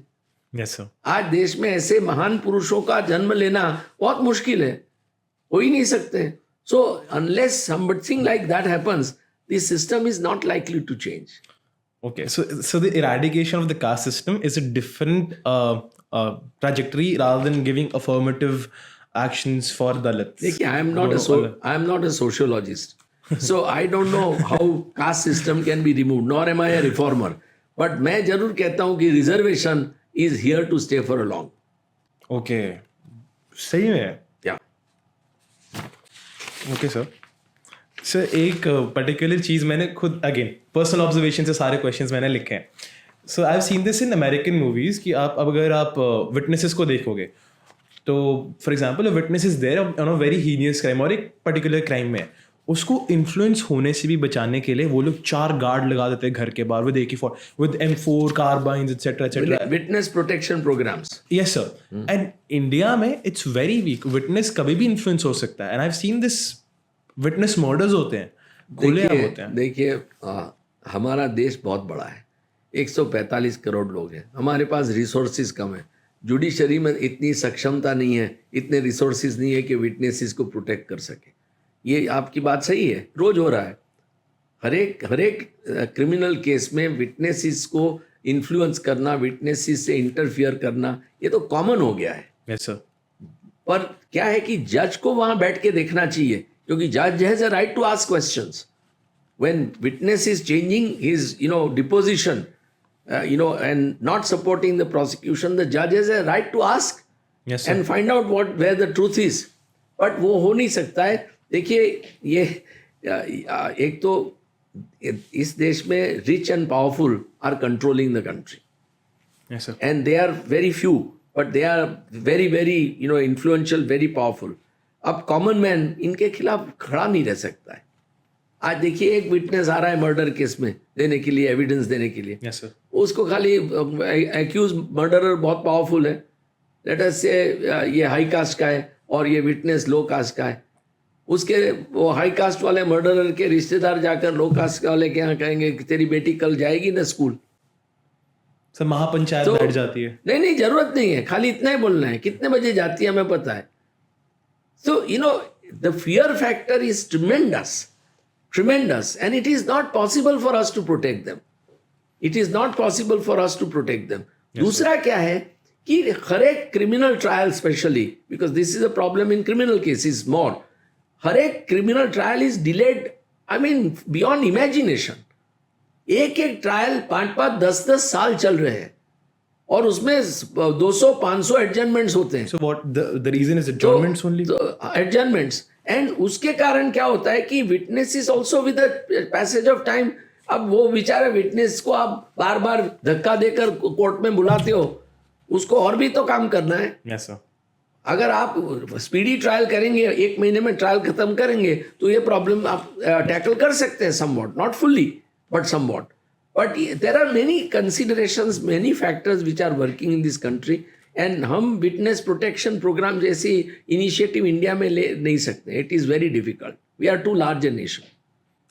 Yes, sir. आज देश में ऐसे महान पुरुषों का जन्म लेना बहुत मुश्किल है, हो ही नहीं सकते। So unless something like that happens, this system is not likely to change. Okay, so the eradication of the caste system is a different trajectory rather than giving affirmative actions for Dalits. देखिए, I am not a sociologist, so I don't know how caste system can be removed, nor am I a reformer. But मैं जरूर कहता हूँ कि reservation is here to stay for a long. Okay, सही में। Yeah. Okay, sir. Sir एक particular चीज़ मैंने खुद, अगेन पर्सनल ऑब्जर्वेशन से सारे क्वेश्चंस मैंने लिखे हैं। So I have seen this in American movies कि आप अगर आप विटनेसेस को देखोगे, तो for example witness is there on a very heinous crime, और एक पर्टिकुलर क्राइम में उसको इन्फ्लुएंस होने से भी बचाने के लिए वो लोग 4 गार्ड लगा देते हैं घर के बाहर, with AK-4, with M4 carbines et cetera et cetera, witness protection programmes. Yes sir. And India में इट्स वेरी वीक, विटनेस कभी भी इन्फ्लुएंस हो सकता है। And I have seen this, witness murders होते हैं, खुलेआम होते हैं। देखिए, हमारा देश बहुत बड़ा है, 145 करोड़ लोग हैं, हमारे पास रिसोर्सेज कम है, जुडिशरी में इतनी सक्षमता नहीं है, इतने रिसोर्सेज नहीं है कि विटनेसेस को प्रोटेक्ट कर सके। ये आपकी बात सही है, रोज हो रहा है। हर एक क्रिमिनल केस में विटनेसेस को इन्फ्लुएंस करना, विटनेसेस से इंटरफियर करना, ये तो कॉमन हो गया है। Yes sir. पर क्या है कि जज को वहां बैठ के देखना चाहिए, क्योंकि जज has a right to ask questions when witness is changing his deposition and not supporting the prosecution. The judge has a right to ask Yes, sir. and find out where the truth is. But वो हो नहीं सकता है। देखिए, ये एक तो इस देश में rich and powerful are controlling the country. Yes, sir. And they are very few, but they are very, very influential, very powerful. अब कॉमन मैन इनके खिलाफ खड़ा नहीं रह सकता है। आज देखिए, एक विटनेस आ रहा है मर्डर केस में देने के लिए, एविडेंस देने के लिए। Yes, sir. उसको खाली एक्यूज मर्डरर बहुत पावरफुल है, लेट अस से ये हाई कास्ट का है और ये विटनेस लो कास्ट का है। उसके वो हाई कास्ट वाले मर्डरर के रिश्तेदार जाकर लो कास्ट वाले के यहाँ कहेंगे कि तेरी बेटी कल जाएगी ना स्कूल। सर महापंचायत बैठ जाती है। नहीं, जरूरत नहीं है, खाली इतना ही बोलना है, कितने बजे जाती है हमें पता है। So, the fear factor is tremendous, and it is not possible for us to protect them. It is not possible for us to protect them. दूसरा क्या है कि हर एक criminal trial, specially because this is a problem in criminal cases more, हर एक criminal trial is delayed, I mean beyond imagination. एक trial 5-5, 10-10 साल चल रहे हैं, और उसमें 200-500 एडजमेंट्स होते हैं। So what the reason is adjournments only? Adjournments, and उसके कारण क्या होता है कि witness is also with passage of time. अब वो बेचारे विटनेस को आप बार बार धक्का देकर कोर्ट में बुलाते हो, उसको और भी तो काम करना है. Yes sir. अगर आप स्पीडी ट्रायल करेंगे, 1 महीने में ट्रायल खत्म करेंगे, तो ये प्रॉब्लम आप टैकल कर सकते हैं somewhat, not fully but somewhat. But there are many considerations, many factors which are working in this country. And हम विटनेस प्रोटेक्शन प्रोग्राम जैसी इनिशिएटिव इंडिया में ले नहीं सकते. It is very difficult. We are too large a nation.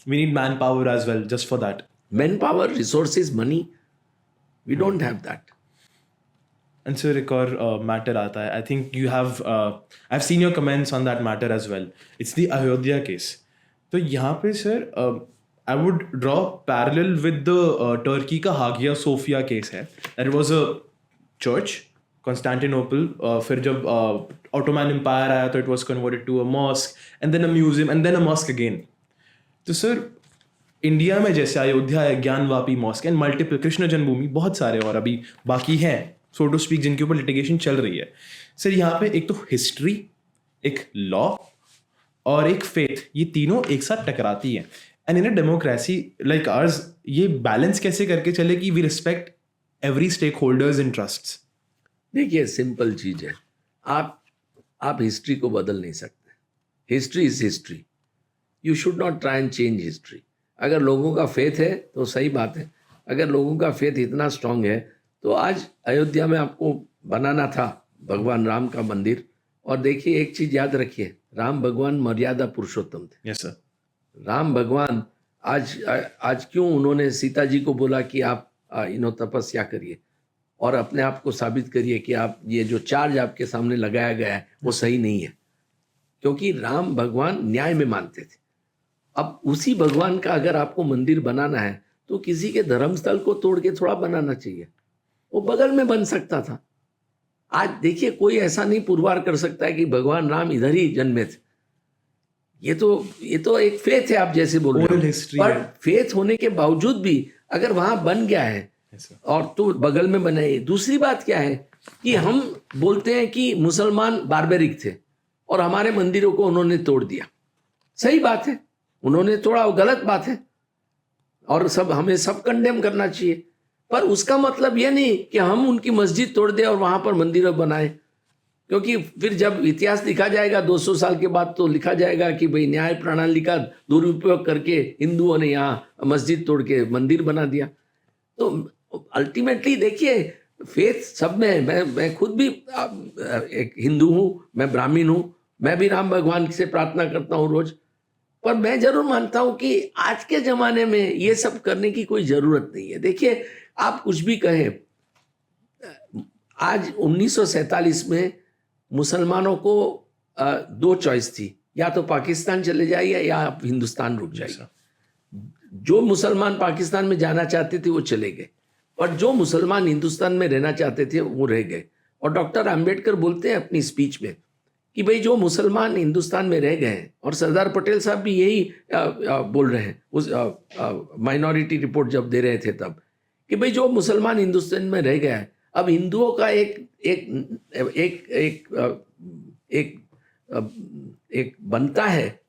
We need manpower as well, just for that. Manpower, resources, money, we don't have that. And sir, एक और matter आता है. I think you have, I've seen your comments on that matter as well. It's the Ayodhya case. तो यहाँ पे sir, I would draw parallel with the Turkey का Hagia Sophia case है. That was a church, Constantinople. फिर जब Ottoman Empire आया तो it was converted to a mosque, and then a museum, and then a mosque again. तो sir India में जैसे अयोध्या है, Gyanvapi mosque and multiple, Krishna जन्मभूमि, बहुत सारे और अभी बाकी हैं सो टू स्पीक जिनके ऊपर लिटिगेशन चल रही है. सर यहाँ पे एक तो हिस्ट्री, एक लॉ और एक फेथ, ये तीनों एक साथ टकराती हैं. And in a democracy like ours ये बैलेंस कैसे करके चले कि we respect every stakeholders interests. देखिए सिंपल चीज है, आप हिस्ट्री को बदल नहीं सकते. History is history. You should not try and change history. अगर लोगों का फेथ है तो सही बात है. अगर लोगों का फेथ इतना स्ट्रांग है तो आज अयोध्या में आपको बनाना था भगवान राम का मंदिर. और देखिए एक चीज याद रखिए, राम भगवान मर्यादा पुरुषोत्तम थे. Yes sir. राम भगवान आज क्यों उन्होंने सीता जी को बोला कि आप तपस्या करिए और अपने आप को साबित करिए कि आप ये जो चार्ज आपके सामने लगाया गया है वो सही नहीं है, क्योंकि राम भगवान न्याय में मानते थे. अब उसी भगवान का अगर आपको मंदिर बनाना है तो किसी के धर्मस्थल को तोड़ के थोड़ा बनाना चाहिए. वो बगल में बन सकता था. आज देखिए कोई ऐसा नहीं पुरवार कर सकता है कि भगवान राम इधर ही जन्मे थे. ये तो एक फेथ है, आप जैसे बोल रहे हो. पर फेथ होने के बावजूद भी अगर वहां बन गया है और तो बगल में बनाए. दूसरी बात क्या है कि हम बोलते हैं कि मुसलमान बारबेरिक थे और हमारे मंदिरों को उन्होंने तोड़ दिया. सही बात है, उन्होंने तोड़ा, वो गलत बात है और हमें सब कंडेम करना चाहिए. पर उसका मतलब ये नहीं कि हम उनकी मस्जिद तोड़ दें और वहां पर मंदिर बनाए. क्योंकि फिर जब इतिहास लिखा जाएगा 200 साल के बाद तो लिखा जाएगा कि भाई न्याय प्रणाली का दुरुपयोग करके हिंदुओं ने यहाँ मस्जिद तोड़ के मंदिर बना दिया. तो अल्टीमेटली देखिए फेथ सब में है. मैं खुद भी एक हिंदू हूँ, मैं ब्राह्मण हूँ, मैं भी राम भगवान से प्रार्थना करता हूँ रोज. पर मैं जरूर मानता हूँ कि आज के ज़माने में ये सब करने की कोई ज़रूरत नहीं है. देखिए आप कुछ भी कहें, आज 1947 में मुसलमानों को 2 चॉइस थी, या तो पाकिस्तान चले जाइए या आप हिंदुस्तान रुक जाइए. जो मुसलमान पाकिस्तान में जाना चाहते थे वो चले गए और जो मुसलमान हिंदुस्तान में रहना चाहते थे वो रह गए. और डॉक्टर अंबेडकर बोलते हैं अपनी स्पीच में कि भाई जो मुसलमान हिंदुस्तान में रह गए हैं, और सरदार पटेल साहब भी यही बोल रहे हैं उस माइनॉरिटी रिपोर्ट जब दे रहे थे तब, कि भाई जो मुसलमान हिंदुस्तान में रह गया है, अब हिंदुओं का एक बनता है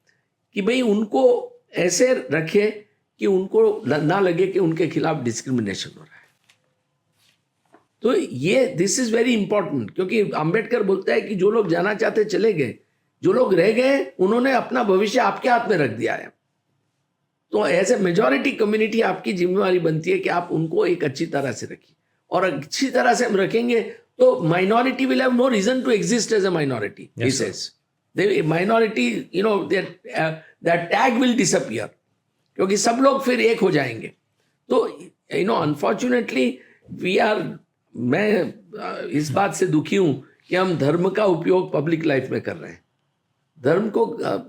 कि भाई उनको ऐसे रखे कि उनको ना लगे कि उनके खिलाफ डिस्क्रिमिनेशन हो रहा है. तो ये दिस इज वेरी इंपॉर्टेंट, क्योंकि अंबेडकर बोलता है कि जो लोग जाना चाहते चले गए, जो लोग रह गए उन्होंने अपना भविष्य आपके हाथ में रख दिया है. तो एज ए मेजॉरिटी कम्युनिटी आपकी जिम्मेवारी बनती है कि आप उनको एक अच्छी तरह से रखिए. और अच्छी तरह से हम रखेंगे तो minority will have no reason to exist as a minority. He says the minority that tag will disappear, क्योंकि सब लोग फिर एक हो जाएंगे. तो अनफॉर्चुनेटली मैं इस बात से दुखी हूं कि हम धर्म का उपयोग पब्लिक लाइफ में कर रहे हैं. धर्म को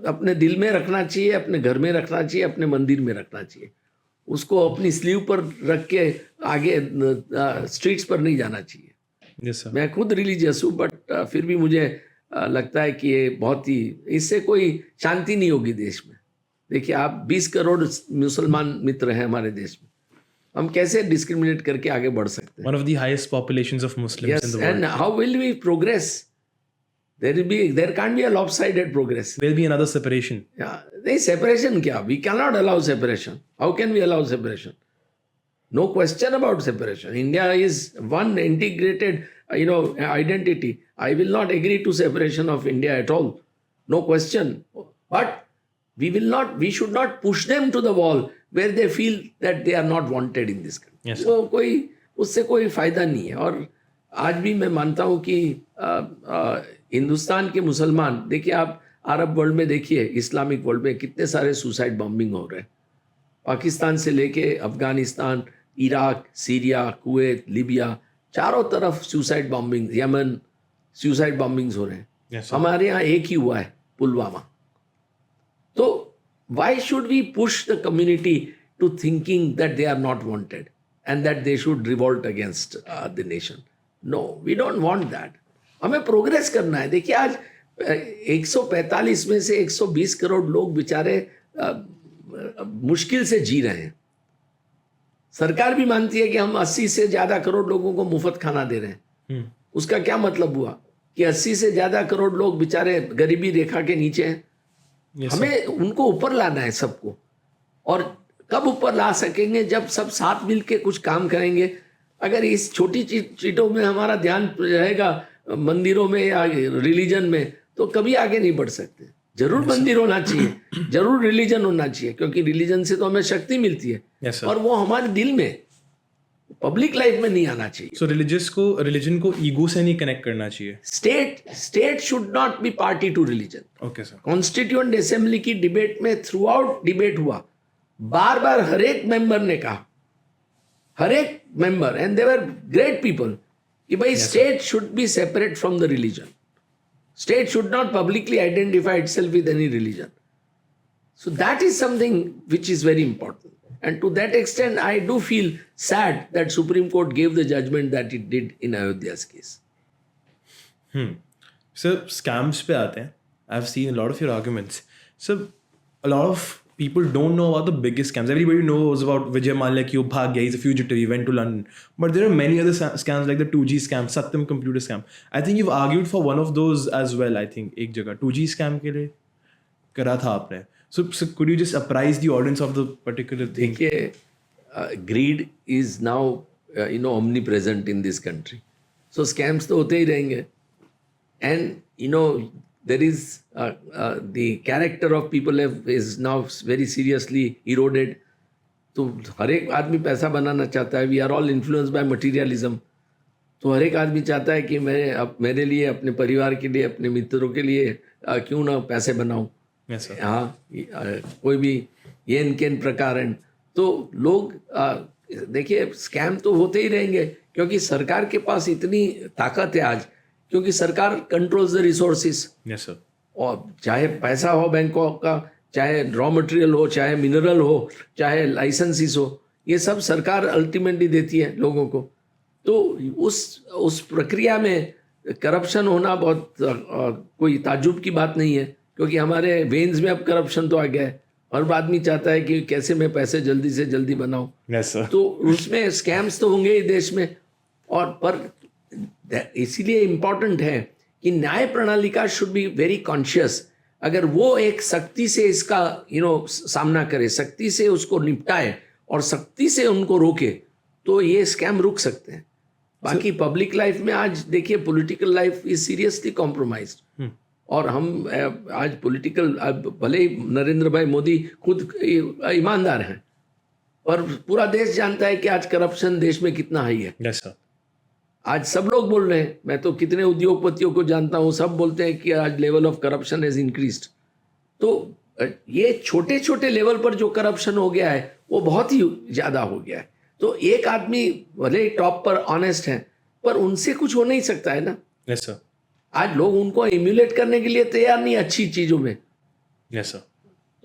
अपने दिल में रखना चाहिए, अपने घर में रखना चाहिए, अपने मंदिर में रखना चाहिए. उसको अपनी स्लीव पर रख के आगे स्ट्रीट्स पर नहीं जाना चाहिए. yes, मैं खुद रिलीजियस हूँ, बट फिर भी मुझे लगता है कि ये बहुत ही, इससे कोई शांति नहीं होगी देश में. देखिए आप 20 करोड़ मुसलमान मित्र हैं हमारे देश में, हम कैसे डिस्क्रिमिनेट करके आगे बढ़ सकते हैं? One of the highest populations of Muslims in the world. And how will we progress? there can't be a lopsided progress. There'll be another separation. Yeah, नहीं separation क्या? We cannot allow separation. How can we allow separation? No question about separation. India is one integrated, identity. I will not agree to separation of India at all. No question. But we should not push them to the wall where they feel that they are not wanted in this country. Yes, sir. तो उससे कोई फायदा नहीं है. और आज भी मैं मानता हूँ कि हिंदुस्तान के मुसलमान, देखिए आप अरब वर्ल्ड में देखिए, इस्लामिक वर्ल्ड में कितने सारे सुसाइड बॉम्बिंग हो रहे हैं. पाकिस्तान से लेके Afghanistan, Iraq, Syria, Kuwait, Libya, चारों तरफ suicide bombing, Yemen suicide bombings हो रहे हैं. Yes, sir. हमारे यहाँ एक ही हुआ है, पुलवामा. तो why should we push the community to thinking that they are not wanted and that they should revolt against the nation? No, we don't want that. हमें प्रोग्रेस करना है. देखिए आज 145 में से 120 करोड़ लोग बेचारे मुश्किल से जी रहे हैं. सरकार भी मानती है कि हम 80 से ज्यादा करोड़ लोगों को मुफ्त खाना दे रहे हैं. उसका क्या मतलब हुआ कि 80 से ज्यादा करोड़ लोग बेचारे गरीबी रेखा के नीचे हैं. Yes, हमें उनको ऊपर लाना है सबको. और कब ऊपर ला सकेंगे? जब सब साथ मिल के कुछ काम करेंगे. अगर इस छोटी चीजों में हमारा ध्यान रहेगा, मंदिरों में या रिलीजन में, तो कभी आगे नहीं बढ़ सकते. जरूर मंदिर होना चाहिए, जरूर रिलीजन होना चाहिए, क्योंकि रिलीजन से तो हमें शक्ति मिलती है. Yes, sir. और वो हमारे दिल में, पब्लिक लाइफ में नहीं आना चाहिए. So religion को ईगो से नहीं कनेक्ट करना चाहिए. State should not be party to religion. Okay, sir. Constituent assembly की डिबेट में थ्रू आउट डिबेट हुआ, बार बार हर एक मेंबर ने कहा, हर एक member, and they were great people, कि भाई state should be separate from the religion. State should not publicly identify itself with any religion. So that is something which is very important. And to that extent, I do feel sad that Supreme Court gave the judgment that it did in Ayodhya's case. So scams पे आते हैं. I've seen a lot of your arguments. So a lot of people don't know about the biggest scams. Everybody knows about Vijay Mallya ki wo bhag gaya, he's a fugitive, he went to London. But there are many other scams like the 2G scam, Satyam computer scam. I think you've argued for one of those as well, I think, एक जगह 2G scam के लिए करा था आपने. So could you just apprise the audience of the particular thing? देखिए, greed is now omnipresent in this country. So scams तो होते ही रहेंगे. And there is the character of people is now very seriously eroded. तो हर एक आदमी पैसा बनाना चाहता है. We are all influenced by materialism. तो हर एक आदमी चाहता है कि मैं मेरे लिए, अपने परिवार के लिए, अपने मित्रों के लिए क्यों ना पैसे बनाऊं. Yes, sir. हाँ, कोई भी येन केन प्रकार. तो लोग देखिए, स्कैम तो होते ही रहेंगे, क्योंकि सरकार के पास इतनी ताकत है आज, क्योंकि सरकार controls the resources. Yes, sir. और चाहे पैसा हो बैंकों का, चाहे रॉ मटेरियल हो, चाहे मिनरल हो, चाहे लाइसेंसेस हो, ये सब सरकार अल्टीमेटली देती है लोगों को. तो उस प्रक्रिया में करप्शन होना बहुत कोई ताज्जुब की बात नहीं है, क्योंकि हमारे वेन्स में अब करप्शन तो आ गया है. हर आदमी चाहता है कि कैसे मैं पैसे जल्दी से जल्दी बनाऊं. Yes, sir. तो उसमें स्कैम्स तो होंगे ही देश में. और पर इसीलिए इम्पोर्टेंट है कि न्याय प्रणाली का शुड बी वेरी कॉन्शियस. अगर वो एक सख्ती से इसका सामना करे, सख्ती से उसको निपटाए और सख्ती से उनको रोके, तो ये स्कैम रुक सकते हैं. बाकी पब्लिक लाइफ में आज देखिए, political life is seriously compromised. और हम आज पॉलिटिकल, भले ही नरेंद्र भाई मोदी खुद ईमानदार हैं, और पूरा देश जानता है कि आज करप्शन देश में कितना हाई है. Yes, sir. आज सब लोग बोल रहे हैं. मैं तो कितने उद्योगपतियों को जानता हूँ, सब बोलते हैं कि आज level of corruption has increased. तो ये छोटे छोटे लेवल पर जो करप्शन हो गया है, वो बहुत ही ज़्यादा हो गया है. तो एक आदमी भले टॉप पर ऑनेस्ट है, पर उनसे कुछ हो नहीं सकता है ना. Yes, sir. आज लोग उनको इम्यूलेट करने के लिए तैयार नहीं अच्छी चीज़ों में. Yes, sir.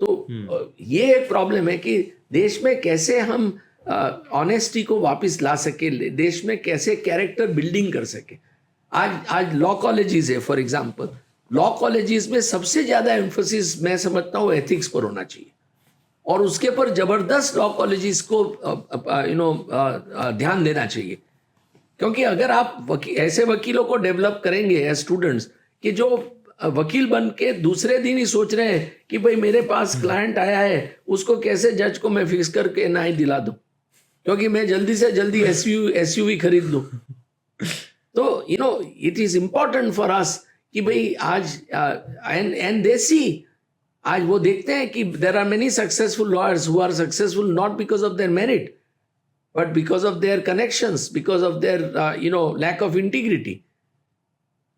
तो ये एक प्रॉब्लम है कि देश में कैसे हम ऑनेस्टी को वापस ला सके, देश में कैसे कैरेक्टर बिल्डिंग कर सके. आज लॉ कॉलेजेस है, फॉर एग्जांपल, लॉ कॉलेजेस में सबसे ज़्यादा एम्फोसिस मैं समझता हूँ एथिक्स पर होना चाहिए, और उसके पर जबरदस्त लॉ कॉलेजेस को ध्यान देना चाहिए. क्योंकि अगर आप ऐसे वकीलों को डेवलप करेंगे एज स्टूडेंट्स कि जो वकील बन के दूसरे दिन ही सोच रहे हैं कि भाई मेरे पास क्लाइंट आया है, उसको कैसे जज को मैं फिक्स करके एनआई दिला दूं, क्योंकि मैं जल्दी से जल्दी एसयूवी खरीद लूं. तो it is important for us कि भाई आज एंड दे सी, आज वो देखते हैं कि there are many successful lawyers who are successful not because of their merit but because of their connections, because of their lack of integrity.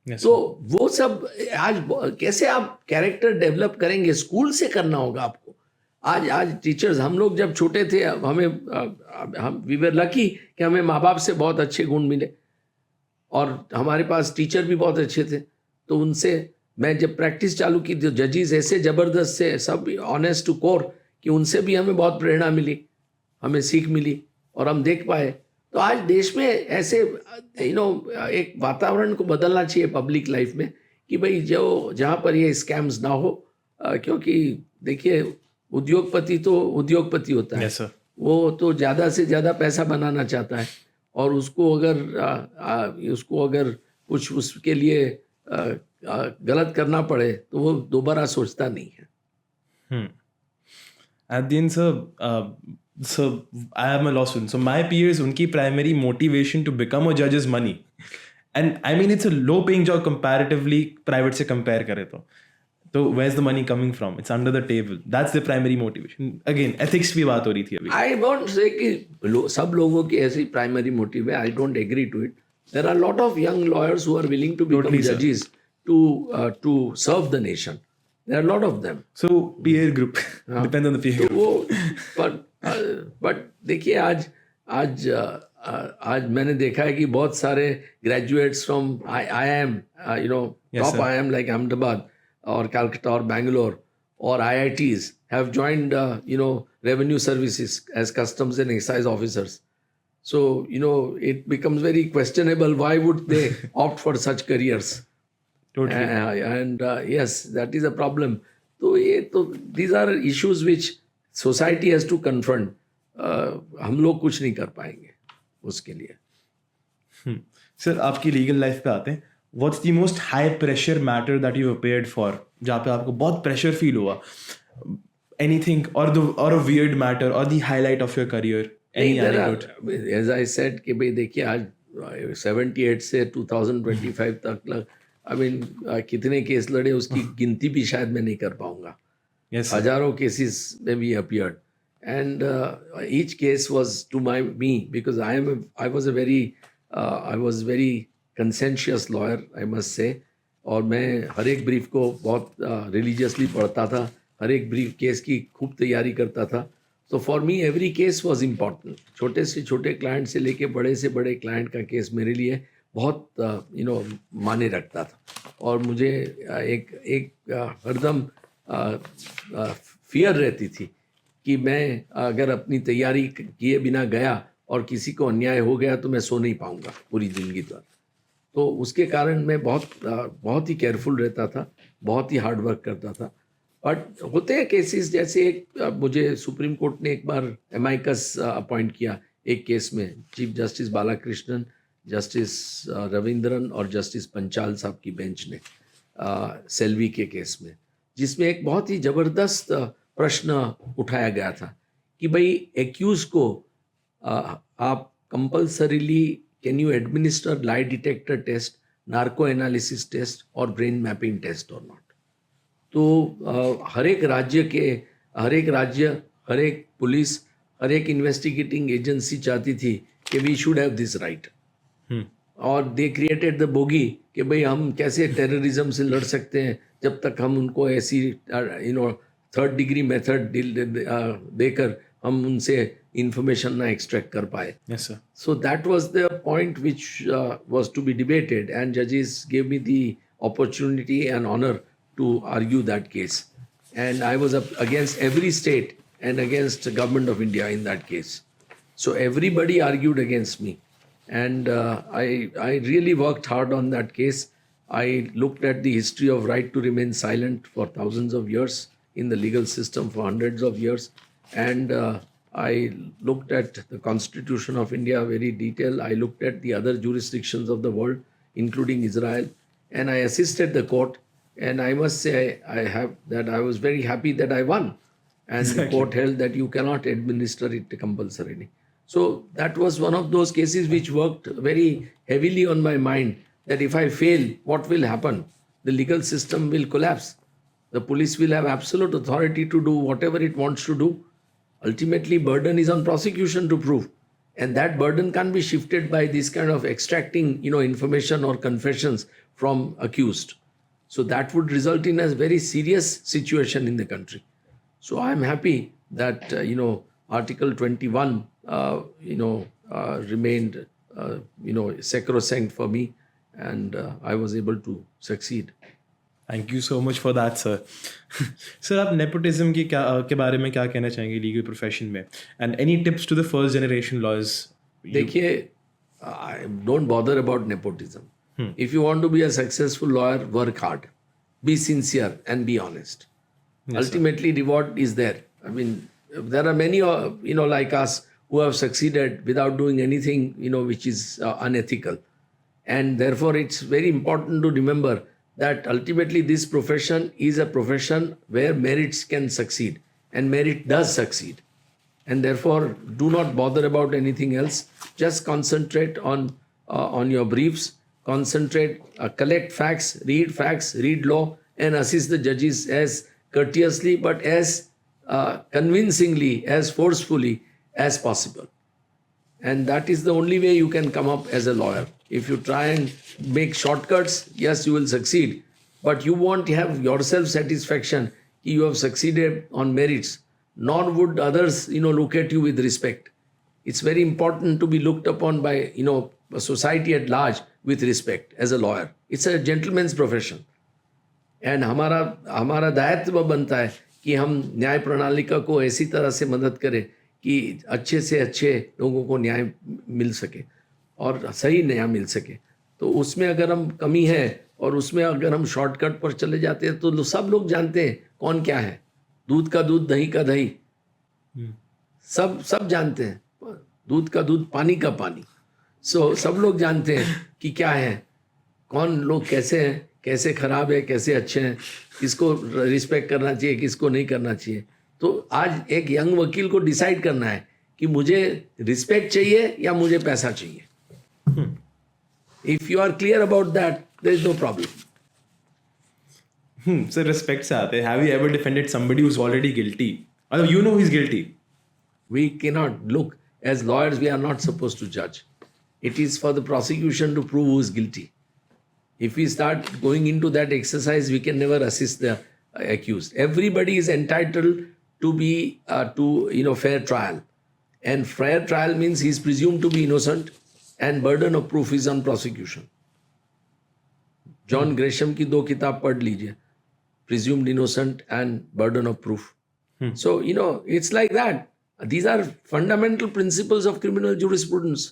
Yes, तो वो सब आज कैसे आप कैरेक्टर डेवलप करेंगे, स्कूल से करना होगा आपको. आज टीचर्स, हम लोग जब छोटे थे, हम वी वर लकी कि हमें माँ बाप से बहुत अच्छे गुण मिले और हमारे पास टीचर भी बहुत अच्छे थे. तो उनसे मैं जब प्रैक्टिस चालू की, तो जजेस ऐसे ज़बरदस्त से, सब ऑनेस्ट टू कोर, कि उनसे भी हमें बहुत प्रेरणा मिली, हमें सीख मिली और हम देख पाए. तो आज देश में ऐसे एक वातावरण को बदलना चाहिए पब्लिक लाइफ में कि भाई जो जहाँ पर ये स्कैम्स ना हो, क्योंकि देखिए उद्योगपति तो उद्योगपति होता है. yes sir. वो तो ज़्यादा से ज़्यादा पैसा बनाना चाहता है और उसको अगर कुछ उसके लिए गलत करना पड़े तो वो दोबारा सोचता नहीं है. At the end, so I am a law student. So my peers, unki primary motivation to become a judge is money. And I mean, it's a low-paying job comparatively, private se compare kare to. So where's the money coming from? It's under the table. That's the primary motivation. Again, ethics की बात हो रही थी अभी. I won't say कि सब लोगों की ऐसी primary motive है. I don't agree to it. There are a lot of young lawyers who are willing to become Totally, sir. judges to serve the nation. There are a lot of them. So peer group depends on the peer group. वो but देखिए आज मैंने देखा है कि बहुत सारे graduates from IIM, Yes, top sir. IIM like Ahmedabad or Calcutta or Bangalore or IITs have joined revenue services as customs and excise officers. So it becomes very questionable. Why would they opt for such careers? Totally. And yes, that is a problem. So these are issues which society has to confront. हम लोग कुछ नहीं कर पाएंगे उसके लिए. Sir आपकी legal life पे आते हैं. What's the most high pressure matter that you appeared for, जहाँ पे आपको बहुत प्रेशर फील हुआ? Anything or a weird matter or the highlight of your career, any anecdote? As I said कि भाई देखिए आज 78 से 2025 तक कितने केस लड़े उसकी गिनती भी शायद मैं नहीं कर पाऊंगा. Yes, हजारों केसेस में भी appeared, and each case was to me because I was very conscientious lawyer, I must say. और मैं हर एक ब्रीफ को बहुत रिलीजियसली पढ़ता था, हर एक ब्रीफ केस की खूब तैयारी करता था. तो for me every case was important. छोटे से छोटे क्लाइंट से लेके बड़े से बड़े क्लाइंट का केस मेरे लिए बहुत माने रखता था. और मुझे एक हरदम फियर रहती थी कि मैं अगर अपनी तैयारी किए बिना गया और किसी को अन्याय हो गया तो मैं सो नहीं पाऊंगा पूरी ज़िंदगी तक. तो उसके कारण मैं बहुत ही केयरफुल रहता था, बहुत ही हार्ड वर्क करता था. बट होते हैं केसेस, जैसे मुझे सुप्रीम कोर्ट ने एक बार एमाइकस अपॉइंट किया एक केस में, chief justice Balakrishnan, justice Ravindran और जस्टिस पंचाल साहब की बेंच ने सेल्वी के केस में, जिसमें एक बहुत ही ज़बरदस्त प्रश्न उठाया गया था कि भाई एक्यूज को आप compulsorily can you administer lie detector test, narco analysis test और brain mapping test or not. तो हर एक राज्य, हर एक पुलिस, हर एक इन्वेस्टिगेटिंग एजेंसी चाहती थी कि we should have this right. और दे क्रिएटेड द बोगी कि भाई हम कैसे टेररिज्म से लड़ सकते हैं जब तक हम उनको ऐसी थर्ड डिग्री मेथड देकर हम उनसे इंफॉर्मेशन ना एक्सट्रैक्ट कर पाए. Yes, sir. So that was the point which was to be debated, and judges gave me the opportunity and honor to argue that case. And I was up against every state and against the government of India in that case. So everybody argued against me. And I really worked hard on that case. I looked at the history of right to remain silent for thousands of years in the legal system for hundreds of years. And I looked at the Constitution of India very detailed. I looked at the other jurisdictions of the world, including Israel. and I assisted the court. And I must say, I was very happy that I won. And the court held that you cannot administer it compulsorily. So that was one of those cases which worked very heavily on my mind, that if I fail, what will happen? The legal system will collapse. The police will have absolute authority to do whatever it wants to do. Ultimately, burden is on prosecution to prove. And that burden can't be shifted by this kind of extracting, information or confessions from accused. So that would result in a very serious situation in the country. So I'm happy that, Article 21, remained, sacrosanct for me, and I was able to succeed. Thank you so much for that sir. Sir आप nepotism के बारे में क्या कहना चाहेंगे legal profession में, and any tips to the first generation lawyers? देखिए, don't bother about nepotism. If you want to be a successful lawyer, work hard, be sincere, and be honest. Ultimately, reward is there. I mean, there are many, like us who have succeeded without doing anything, which is unethical. And therefore, it's very important to remember that ultimately this profession is a profession where merits can succeed, and merit does succeed. And therefore, do not bother about anything else. Just concentrate on your briefs. Concentrate, collect facts, read law, and assist the judges as courteously but as convincingly, as forcefully as possible. And that is the only way you can come up as a lawyer. If you try and make shortcuts, yes, you will succeed, but you won't have yourself satisfaction. You have succeeded on merits, nor would others, look at you with respect. It's very important to be looked upon by, a society at large with respect as a lawyer. It's a gentleman's profession. And हमारा दायित्व बनता है कि हम न्याय प्रणालिका को ऐसी तरह से मदद करें कि अच्छे से अच्छे लोगों को न्याय मिल सके और सही न्याय मिल सके. तो उसमें अगर हम कमी है और उसमें अगर हम शॉर्टकट पर चले जाते हैं तो सब लोग जानते हैं कौन क्या है. दूध का दूध, दही का दही, सब जानते हैं. दूध का दूध, पानी का पानी. सो सब लोग जानते हैं कि क्या है, कौन लोग कैसे हैं, कैसे खराब है, कैसे अच्छे हैं, किसको रिस्पेक्ट करना चाहिए, किसको नहीं करना चाहिए. तो आज एक यंग वकील को डिसाइड करना है कि मुझे रिस्पेक्ट चाहिए या मुझे पैसा चाहिए. If you are clear about that, there is no problem. Sir respect से आते हैं, have you ever defended somebody who is already guilty? मतलब you know he is guilty. We cannot look, as lawyers, we are not supposed to judge. It is for the prosecution to prove who is guilty. If we start going into that exercise, we can never assist the accused. Everybody is entitled to be fair trial, and fair trial means he is presumed to be innocent, and burden of proof is on prosecution. John Gresham की 2 किताब पढ़ लीजिए, presumed innocent and burden of proof. So it's like that. These are fundamental principles of criminal jurisprudence.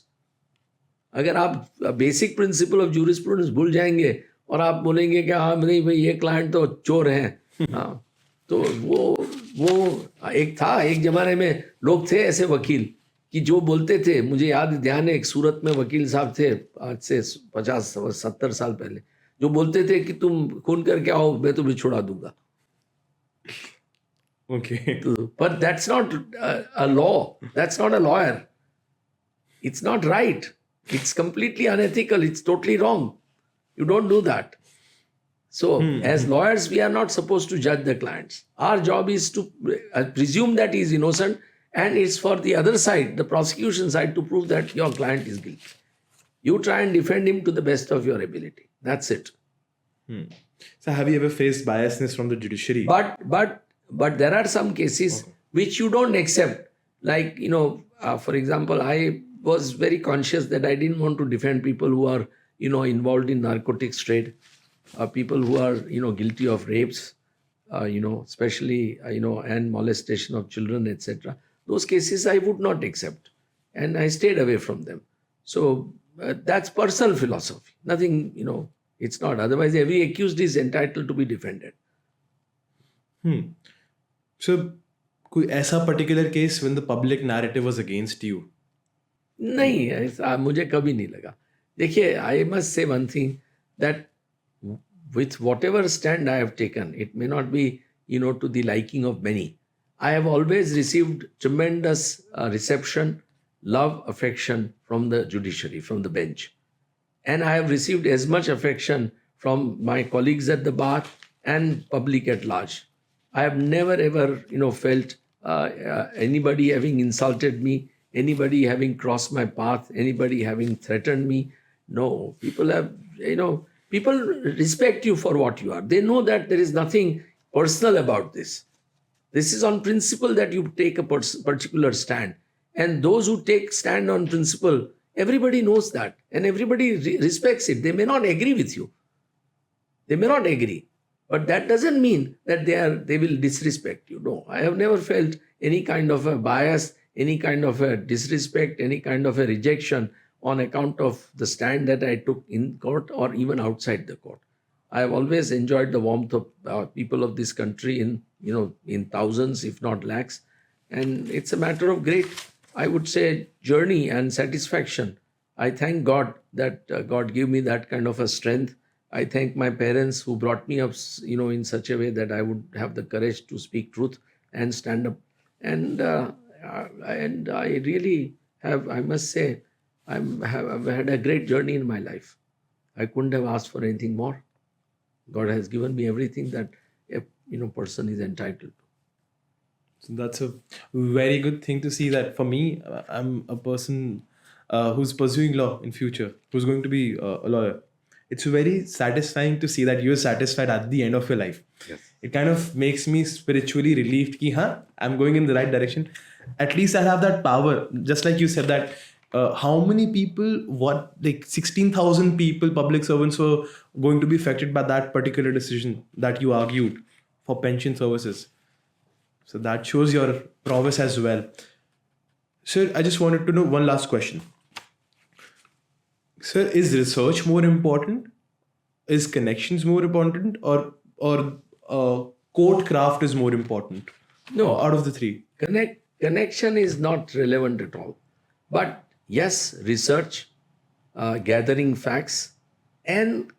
अगर आप basic principle of jurisprudence भूल जाएंगे और आप बोलेंगे कि हाँ नहीं भाई ये क्लाइंट तो चोर हैं, हाँ, तो वो एक जमाने में लोग थे ऐसे वकील कि जो बोलते थे, मुझे ध्यान है एक सूरत में वकील साहब थे आज से 50-70 साल पहले, जो बोलते थे कि तुम खून करके आओ, मैं तुम्हें छुड़ा दूंगा. Okay. But that's not a law. That's not a lawyer. It's not right. It's completely unethical. It's totally wrong. You don't do that. So, as lawyers, we are not supposed to judge the clients. Our job is to presume that he is innocent, and it's for the other side, the prosecution side, to prove that your client is guilty. You try and defend him to the best of your ability. That's it. So, have you ever faced biasness from the judiciary? But there are some cases which you don't accept. Like, for example, I was very conscious that I didn't want to defend people who are, involved in narcotics trade, people who are, guilty of rapes, especially, and molestation of children, etc. Those cases I would not accept. And I stayed away from them. So that's personal philosophy. Nothing, it's not. Otherwise, every accused is entitled to be defended. So, कोई ऐसा particular case when the public narrative was against you? नहीं, ऐसा मुझे कभी नहीं लगा. देखिए, I must say one thing, that with whatever stand I have taken, it may not be, to the liking of many. I have always received tremendous reception, love, affection from the judiciary, from the bench. And I have received as much affection from my colleagues at the bar and public at large. I have never ever, felt anybody having insulted me, anybody having crossed my path, anybody having threatened me. No, people have, people respect you for what you are. They know that there is nothing personal about this. This is on principle that you take a particular stand. And those who take stand on principle, everybody knows that and everybody respects it. They may not agree with you. They may not agree. But that doesn't mean that they will disrespect you. No, I have never felt any kind of a bias, any kind of a disrespect, any kind of a rejection on account of the stand that I took in court or even outside the court. I have always enjoyed the warmth of people of this country in thousands, if not lakhs. And it's a matter of great, I would say, journey and satisfaction. I thank God that God gave me that kind of a strength. I thank my parents who brought me up, in such a way that I would have the courage to speak truth and stand up. And I really have, I must say, I've had a great journey in my life. I couldn't have asked for anything more. God has given me everything that a person is entitled to. So that's a very good thing to see that for me, I'm a person who's pursuing law in future, who's going to be a lawyer. It's very satisfying to see that you're satisfied at the end of your life. Yes. It kind of makes me spiritually relieved ki, I'm going in the right direction. At least I have that power. Just like you said that how many people, 16,000 people, public servants were going to be affected by that particular decision that you argued for pension services. So that shows your prowess as well. Sir, I just wanted to know one last question. Sir, is research more important? Is connections more important? Or court craft is more important? No. Out of the three. Connection is not relevant at all. But yes, research, gathering facts, and,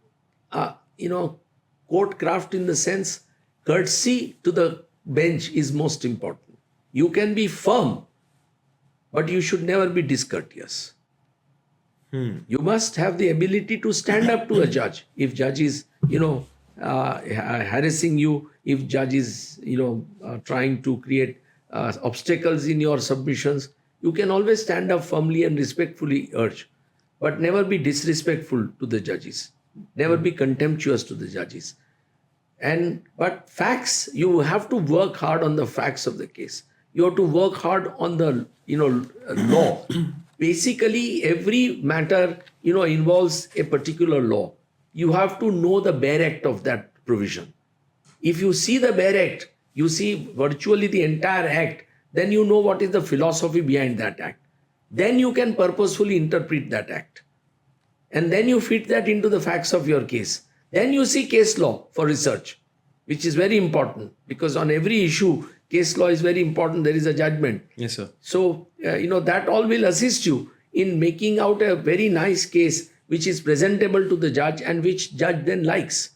court craft in the sense, courtesy to the bench is most important. You can be firm, but you should never be discourteous. You must have the ability to stand up to a judge. If judge is, harassing you, if judge is, trying to create obstacles in your submissions, you can always stand up firmly and respectfully urge. But never be disrespectful to the judges. Never be contemptuous to the judges. But facts, you have to work hard on the facts of the case. You have to work hard on the, law. Basically, every matter, involves a particular law. You have to know the bare act of that provision. If you see the bare act, you see virtually the entire act, then you know what is the philosophy behind that act. Then you can purposefully interpret that act. And then you fit that into the facts of your case. Then you see case law for research, which is very important because on every issue, case law is very important. There is a judgment. Yes, sir. So, that all will assist you in making out a very nice case which is presentable to the judge and which judge then likes.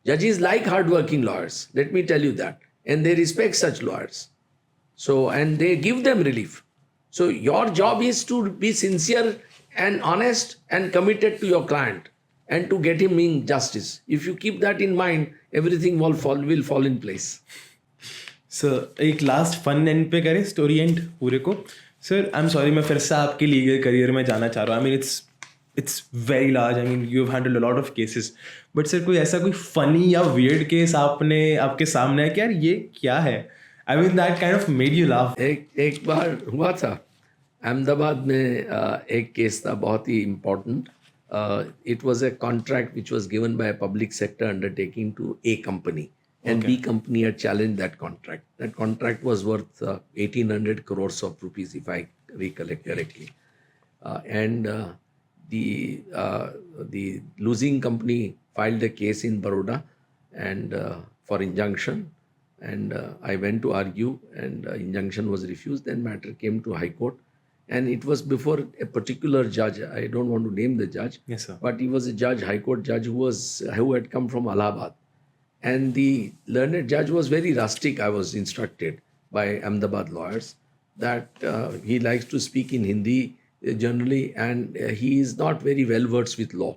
Judges like hardworking lawyers, let me tell you that. And they respect such lawyers. So, and they give them relief. So, your job is to be sincere and honest and committed to your client and to get him in justice. If you keep that in mind, everything will fall in place. Sir एक last fun and पे करें story and पूरे को. Sir I am sorry, मैं फिर से आपके legal career में जाना चाह रहा हूँ. I mean it's very large. I mean you have handled a lot of cases. But sir कोई ऐसा कोई फनी या वियर्ड केस आपके सामने है कि यार ये क्या है? I mean that kind of made you laugh. एक बार हुआ था अहमदाबाद में. एक केस था बहुत ही important. It was a contract which was given by a public sector undertaking to A company. And B company had challenged that contract. That contract was worth 1,800 crores of rupees, if I recollect correctly. The losing company filed a case in Baroda and for injunction. And I went to argue, and injunction was refused. Then matter came to High Court. and it was before a particular judge. I don't want to name the judge, Yes, sir. but he was a judge, High Court judge, who had come from Allahabad, and the learned judge was very rustic. I was instructed by Ahmedabad lawyers that he likes to speak in Hindi generally, and he is not very well versed with law,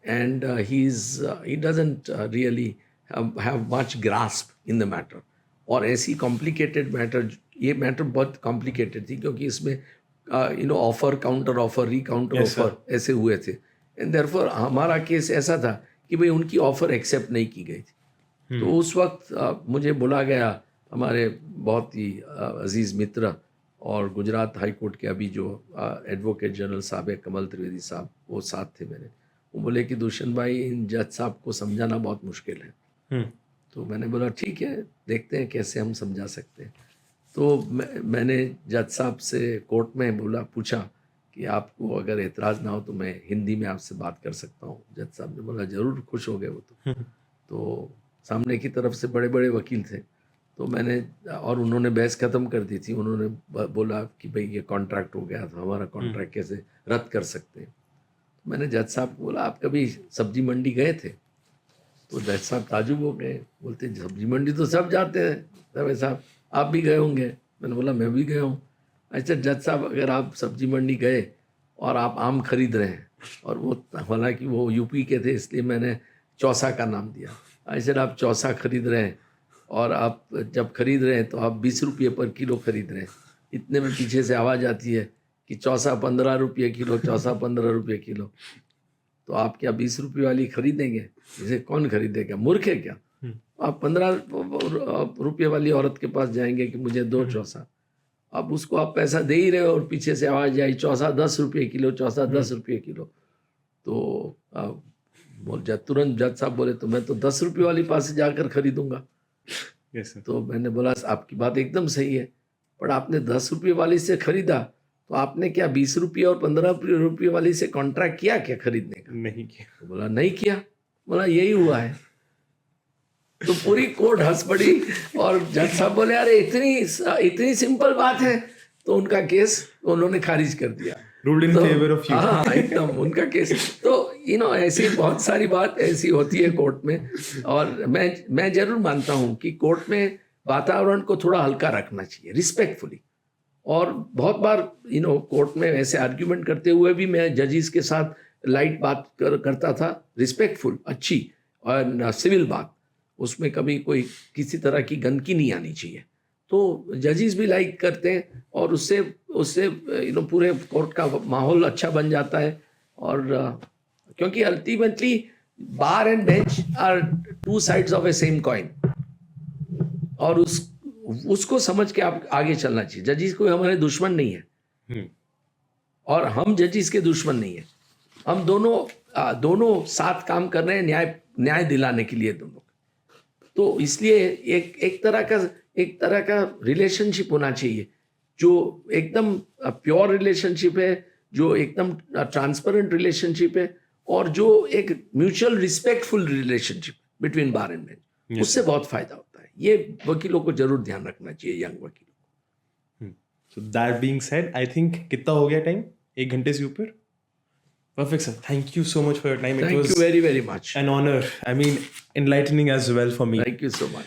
and he doesn't really have much grasp in the matter. और ऐसी complicated matter, ये matter बहुत complicated थी क्योंकि इसमें offer counter offer recounter Yes, sir. Offer ऐसे हुए थे, एंड देयरफॉर हमारा केस ऐसा था कि भाई उनकी ऑफर एक्सेप्ट नहीं की गई थी। तो उस वक्त मुझे बुला गया, हमारे बहुत ही अजीज़ मित्र और गुजरात हाई कोर्ट के अभी जो एडवोकेट जनरल साहब है कमल त्रिवेदी साहब, वो साथ थे मेरे। वो बोले कि दुष्यंत भाई, इन जज साहब को समझाना बहुत मुश्किल है। तो मैंने बोला ठीक है, देखते हैं कैसे हम समझा सकते हैं। तो मैंने जज साहब से कोर्ट में पूछा कि आपको अगर एतराज़ ना हो तो मैं हिंदी में आपसे बात कर सकता हूँ। जज साहब ने बोला ज़रूर, खुश हो गए वो तो सामने की तरफ से बड़े बड़े वकील थे, तो मैंने, और उन्होंने बहस ख़त्म कर दी थी। उन्होंने बोला कि भाई ये कॉन्ट्रैक्ट हो गया था, हमारा कॉन्ट्रैक्ट कैसे रद्द कर सकते हैं। तो मैंने जज साहब को बोला आप कभी सब्जी मंडी गए थे? तो जज साहब ताजुब हो गए, बोलते सब्जी मंडी तो सब जाते हैं दवे साहब, आप भी गए होंगे। मैंने बोला मैं भी गया हूँ। अच्छा जज साहब, अगर आप सब्जी मंडी गए और आप आम खरीद रहे हैं, और वो हालांकि वो यूपी के थे इसलिए मैंने चौसा का नाम दिया। ऐसे आप चौसा खरीद रहे हैं और आप जब खरीद रहे हैं तो आप 20 रुपये पर किलो खरीद रहे हैं, इतने में पीछे से आवाज़ आती है कि चौसा 15 रुपये किलो, चौसा 15 रुपये किलो। तो आप क्या 20 रुपये वाली खरीदेंगे? इसे कौन खरीदेगा, मूर्ख है क्या? आप 15 रुपये वाली औरत के पास जाएंगे कि मुझे दो चौसा, अब उसको आप पैसा दे ही रहे हो और पीछे से आवाज़ आई चौसा 10 रुपये किलो, चौसा 10 रुपये किलो। तो तुरंत जज साहब बोले तो मैं तो 10 रुपये वाली पास से जाकर खरीदूंगा। Yes, sir. तो मैंने बोला आपकी बात एकदम सही है, पर आपने 10 रुपये वाली से खरीदा तो आपने क्या 20 रुपये और 15 रुपये वाली से कॉन्ट्रैक्ट किया क्या खरीदने का? नहीं किया। तो बोला नहीं किया। बोला यही हुआ है। तो पूरी कोर्ट हंस पड़ी और जज साहब बोले अरे इतनी सिंपल बात है, तो उनका केस उन्होंने खारिज कर दिया। Ruled in favor of you. हाँ एकदम उनका केस। तो ऐसी बहुत सारी बात ऐसी होती है कोर्ट में, और मैं जरूर मानता हूँ कि कोर्ट में वातावरण को थोड़ा हल्का रखना चाहिए, रिस्पेक्टफुली। और बहुत बार कोर्ट में ऐसे आर्ग्यूमेंट करते हुए भी मैं जजिस के साथ लाइट बात करता था, रिस्पेक्टफुल, अच्छी और सिविल बात, उसमें कभी कोई किसी तरह की गंदगी नहीं आनी चाहिए। तो जजिस भी लाइक करते हैं और उससे पूरे कोर्ट का माहौल अच्छा बन जाता है। और क्योंकि ultimately bar and bench are two sides of a same coin, और उसको समझ के आप आगे चलना चाहिए। जजिस कोई हमारे दुश्मन नहीं है और हम जजिस के दुश्मन नहीं है। हम दोनों साथ काम कर रहे हैं न्याय दिलाने के लिए दोनों। तो इसलिए एक तरह का रिलेशनशिप होना चाहिए जो एकदम प्योर रिलेशनशिप है, जो एकदम ट्रांसपेरेंट रिलेशनशिप है, और जो एक mutual respectful relationship between bar and bench. उससे बहुत फायदा होता है। ये वकीलों को जरूर ध्यान रखना चाहिए, यंग वकीलों। So that being said, I think कितना हो गया टाइम? 1 घंटे से ऊपर? Perfect, sir. Thank you so much for your time. Thank you very, very much. An honor. I mean, enlightening as well for me. Thank you so much.